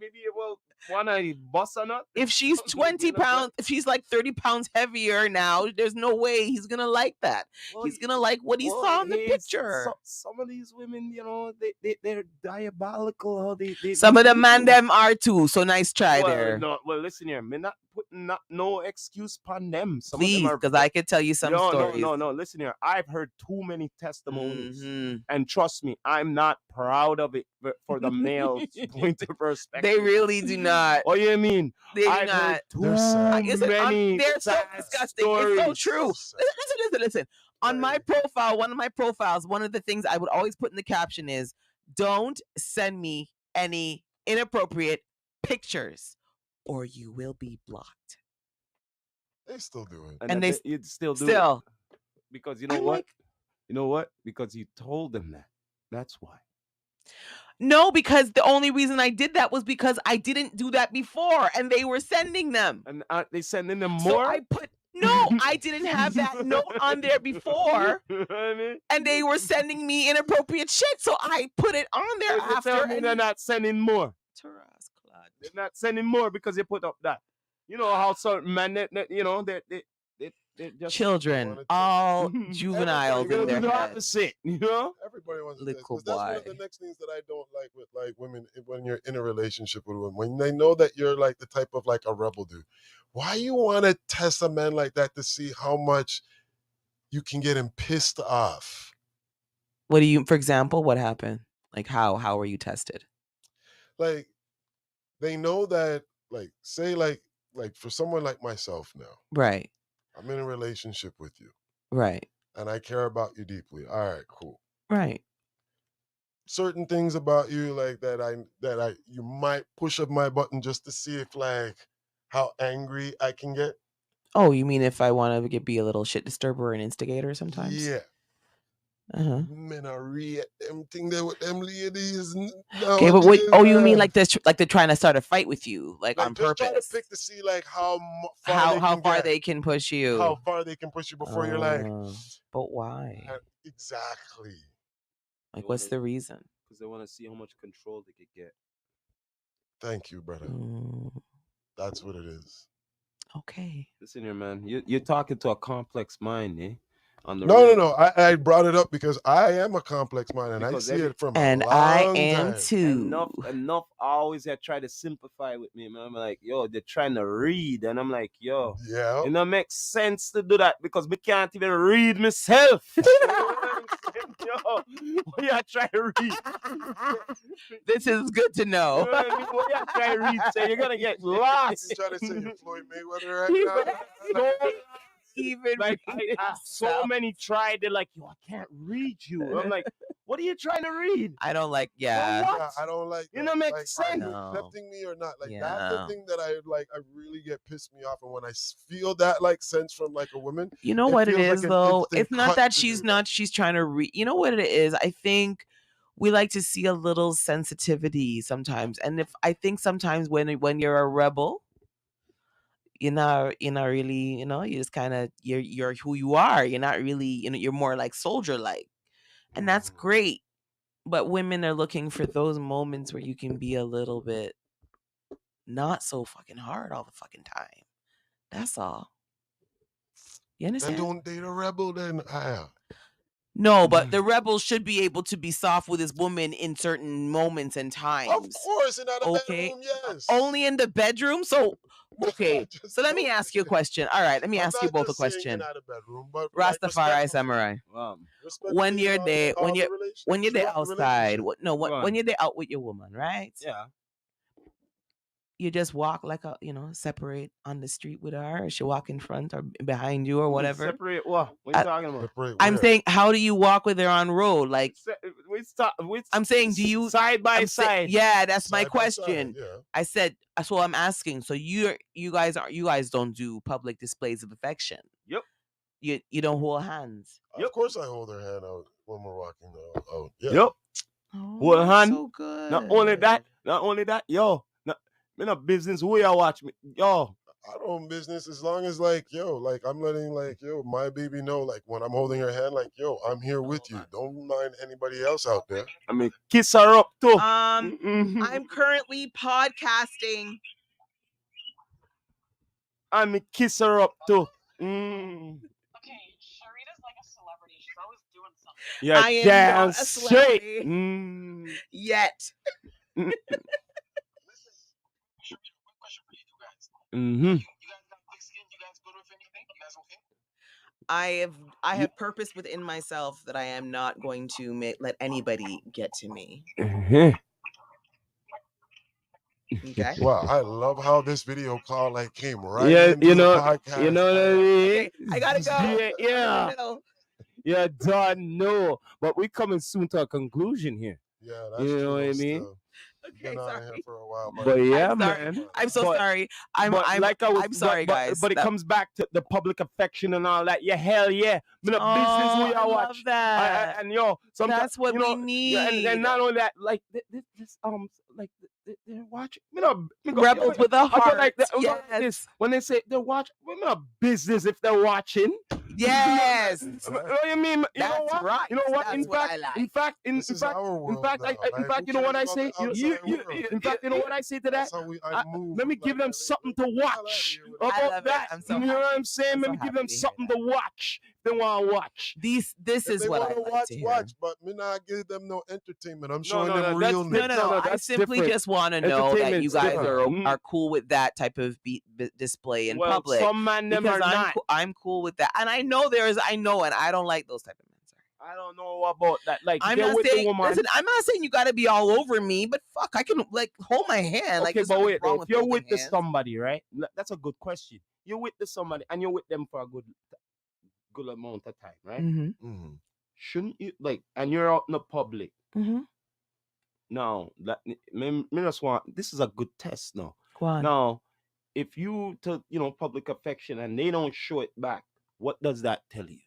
maybe you will wanna bust or not. If she's 20 pounds, if she's like 30 pounds heavier now, there's no way he's gonna like that. Well, He's gonna like what he saw in the hey, picture. Some of these women, they're diabolical. How they Some of the do man things. them are too. So nice try there. Well, listen here. Me not putting no excuse upon them. Some Please, of them are because I could tell you some stories. No. Listen here. I've heard too many testimonies, Mhm. and trust me, I'm not proud of it. For the male point of perspective, They really do not. Oh, you mean? They do I've not. heard too They're sad. many. They're so sad disgusting. stories. It's so true. Listen. On my profile, one of my profiles, one of the things I would always put in the caption is, "Don't send me any inappropriate pictures, or you will be blocked." They still do it. And they you'd still do Still, it because you know I'm what? like, You know what? Because you told them that. That's why. No, because the only reason I did that was because I didn't do that before, and they were sending them. And aren't they sending them So more? I put I didn't have that note on there before, You know what I mean? and they were sending me inappropriate shit. So I put it on there So you after. tell me they're not sending more. Taras Claude. They're not sending more because you put up that. You know how certain men, you know, they just Children, wanted to- all Everybody juveniles gonna in do their the head. opposite, you know? Everybody wants to Little because that's one of boy. the next things that I don't like with like women when you're in a relationship with women. When they know that you're like the type of like a rebel dude. Why you want to test a man like that to see how much you can get him pissed off? What do you, for example, what happened? Like how were you tested? Like they know that like say like for someone like myself now, Right, I'm in a relationship with you right, and I care about you deeply. All right, cool. right. Certain things about you like that I you might push up my button just to see if like how angry I can get. Oh, you mean if I want to be a little shit disturber or an instigator sometimes? Yeah. Uh-huh. Men are real them thing there with them ladies Okay, but what? nowadays, Oh, you mean man. like this? Like they're trying to start a fight with you, like on Like just try to purpose? pick to see like how far How they can far get, they can push you? how far they can push you before you're like But why? exactly. Like, what's the reason? Because they want to see how much control they could get. Thank you, brother. Mm, That's what it is. okay. Listen here, man. You're talking to a complex mind, eh? On the No, real. no, no. I brought it up because I am a complex mind and Because I see it from And a I long am time. too. Enough always they try to simplify with me, man. I'm like, yo, they're trying to read, and I'm like, yo, Yeah. it don't make sense to do that because me can't even read myself. Yo, what you trying to read? This is good to You know. know what I mean? What you trying to read? Say you're gonna get lost. He's trying to say you're Floyd Mayweather right now. Even Like read I so himself. many tried. They're like, yo, I can't read you. I'm like, what are you trying to read? I don't like. So Yeah. what? Yeah, I don't like You that. know, make Like, sense. are you No. accepting me or not? Like that's Yeah. the thing that I like. I really get pissed me off, and when I feel that like sense from like a woman, You know it what it feels like is an though? instant It's not cut that to she's do not. She's trying to read. You know what it is? I think we like to see a little sensitivity sometimes, and if I think sometimes when you're a rebel, you're not really, you just kind of you're who you are. You're not really, you're more like soldier like, and that's Mm. great. But women are looking for those moments where you can be a little bit not so fucking hard all the fucking time. That's all. You Then understand? don't date a rebel. Then No, but the rebel should be able to be soft with his woman in certain moments and times. of course, in the Okay. bedroom, yes. Only in the bedroom. So okay. Just So let me don't- ask you a question. All right, let me I'm ask you not both a just saying question. in the bedroom, but like, Rastafari respectfully, samurai. respectfully When you're in there, all the relations, when you're there throughout the outside, relationship. Go when on. you're there out with your woman, right? Yeah. You just walk like separate on the street with her, or she walk in front or behind you or whatever. Separate what? What are you talking about? Separate I'm where? saying, how do you walk with her on road? Like, I'm saying, do you side by I'm say- side? yeah, that's my Side by side, question. yeah. I said that's what I'm asking. So you guys don't do public displays of affection. Yep. You don't hold hands. Of course, I hold her hand out when we're walking out. Yeah. Yep. Oh, Hold that's hand. so good. Not only that, yo. Me no business who you watch me, yo. I don't business as long as like I'm letting my baby know like when I'm holding her hand like I'm here with you. Don't mind anybody else out there. I mean, kiss her up too. I'm currently podcasting. I mean, kiss her up too. Okay, Sharita's like a celebrity. She's always doing something. Yeah, I am damn not a straight. celebrity. Yet. Listen, Sharita, quick question for you two guys. Mm-hmm. You guys got thick skin? You guys good with anything? You guys okay? I have purpose within myself that I am not going to let anybody get to me. Okay. Wow, I love how this video call like came right Yeah, into the podcast. you know what I mean? Okay, I gotta go. Yeah, No. yeah, done. No, but we coming soon to a conclusion here. Yeah, that's You true. know what I Though, mean? still, Okay, been out here sorry. for a while, but But yeah, I'm sorry. man. I'm so But sorry. I'm but I'm like I was, I'm sorry, guys. but it That- comes back to the public affection and all that. Yeah, hell yeah. Me no business oh, we I are love watch. that. And yo, sometimes That's what you we know, yeah, need. and not only that, like this like they're watching. Me no, me go, Rebels with a I go heart. like that. I go like this Yes. when they say they're watching. We no business if they're watching. Yes. What do you mean? You know That's what? right. You know what? That's what I like. In this is fact, our in world fact, now. in Like, fact, who you know what cares I about say? the outside world? In fact, you know what I say to that? That's how I move. Let me Like, give them like, something to get the hell outta watch here with about I love it. that. I'm so You know what happy. I'm saying? I'm Let so me give happy them to hear something that. to watch. If they want to watch. This If is they what want I to like watch, to hear. watch, but me not give them no entertainment. I'm showing no, them no, that's realness. No, No, I that's simply different. just want to know that you Entertainment's guys different. are cool with that type of display in Well, public. some man them Because are not. I'm cool with that, and I know and I don't like those type of men. Sorry. I don't know about that. Like, I'm get not with saying. the woman. Listen, I'm not saying you got to be all over me, but fuck, I can like hold my hand. Like, Okay, there's but nothing wait, wrong if with you're holding with the hands. somebody, right? That's a good question. You're with the somebody and you're with them for a good amount of time, right? Mm-hmm. Mm-hmm. Shouldn't you like? And you're out in the public. Mm-hmm. Now, me just want. This is a good test. Now, Go on. now, if you to public affection and they don't show it back, what does that tell you?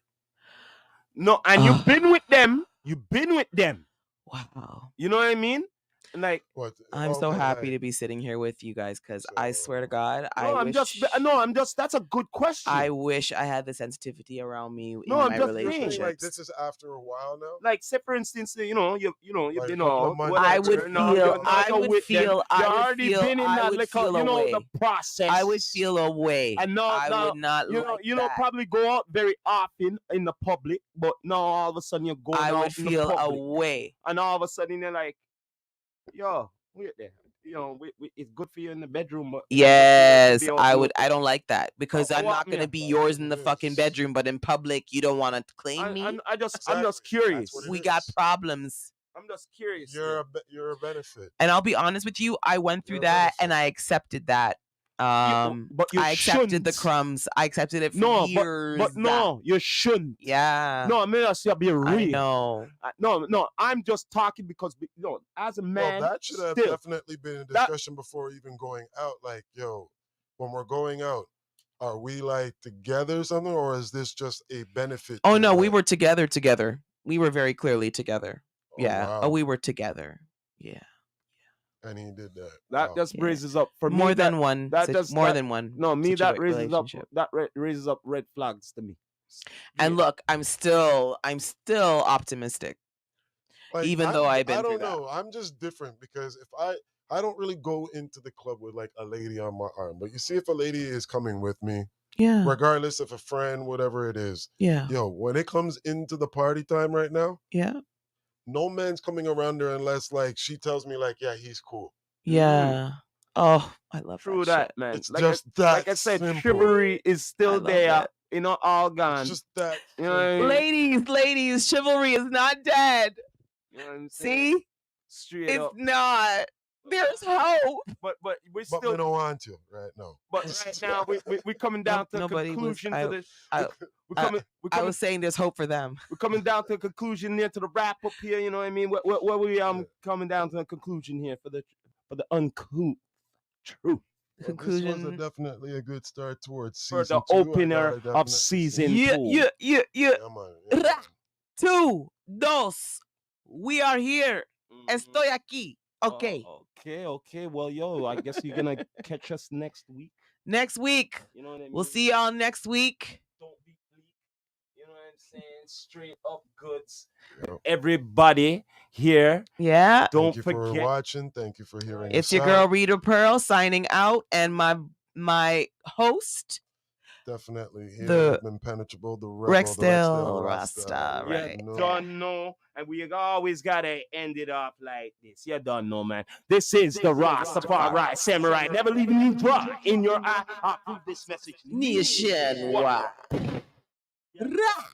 No, and you've been with them. You've been with them. Wow. You know what I mean? And like, What? I'm so Okay, happy like, to be sitting here with you guys because I swear to so- God, I'm just. That's a good question. I wish I had the sensitivity around me in No, I'm my just saying, You're saying, relationships. like, this is after a while now. Like, say for instance, you've Like, been couple of out, months whatever. I would after, now feel, you're I out would with them. feel, You I would already feel, been in I that would little, feel the away. process. I would feel away. And now, I would not like that. probably go out very often in the public, but now all of a sudden you're going I out would in the feel public, away. and all of a sudden you're like, yo, wait there. It's good for you in the bedroom, but Yes, I would. I don't like that because I'm what not gonna happened be here? yours in the It fucking is. bedroom, but in public you don't want to claim me. I'm just Exactly. curious. That's what it We got is. problems. I'm just curious. You're a benefit. And I'll be honest with you, I went through You're a that and benefit. I accepted that. But you I accepted the shouldn't. crumbs. I accepted it for No, years. but no, you shouldn't. Yeah. No, I mean, I say be real. I know. No, I'm just talking because as a man, Well, that should have still, definitely been a discussion before even going out. Like, yo, when we're going out, are we like together or something, or is this just a benefit? Oh thing? no, we Like, were together. We were very clearly together. oh, Yeah. wow. Oh, we were together. Yeah. And he did that. that Wow. just Yeah. raises up for More me. than one. that just more that- than one. No, me that raises relationship. raises up red flags to me. And Yeah. look, I'm still optimistic. Like, Even though I've been I don't through that. know. I'm just different because if I don't really go into the club with like a lady on my arm, but you see, if a lady is coming with me, Yeah. regardless of a friend, whatever it is, Yeah. yo, when it comes into the party time right now, Yeah. no man's coming around her unless like she tells me like, yeah, he's cool. Yeah. Oh, I love True that. that, man. It's like just I, that like I said, simple. chivalry is I still love there. that. All gone. It's just that. You know what I simple. mean? Ladies, chivalry is not dead. You know what I'm saying? See? Straight It's up. not. There's hope. But we But we still. don't want to right now. But right now we coming down to a Nobody was- conclusion I- to this. I- We're coming. I was saying there's hope for them. We're coming down to a conclusion here to the wrap up here. You know what I mean? Where we coming down to a conclusion here for the uncouth truth. Well, Conclusion. This was definitely a good start towards For season the 2. I opener gotta of definitely season say- two. Yeah. Yeah, man. Yeah, man. Ra. 2, 2. We are here. Mhm. Estoy aquí. Okay. Okay. Well, yo, I guess you're gonna catch us next week. Next week. You know what I mean? We'll see y'all next week. Don't be bleak. You know what I'm saying? Straight up goods. Yep. Everybody here, Yeah. don't Thank you for forget. watching. Thank you for hearing It's us your out. girl Rita Pearl signing out, and my host Definitely here. The Impenetrable, the rebel, Rexdale the Rasta, You right. don't know, and we always gotta end it off like this. You don't know, man. This is the Rastafari Samurai, never leaving you dry in your eye. I approve this message Nationwide. Ra.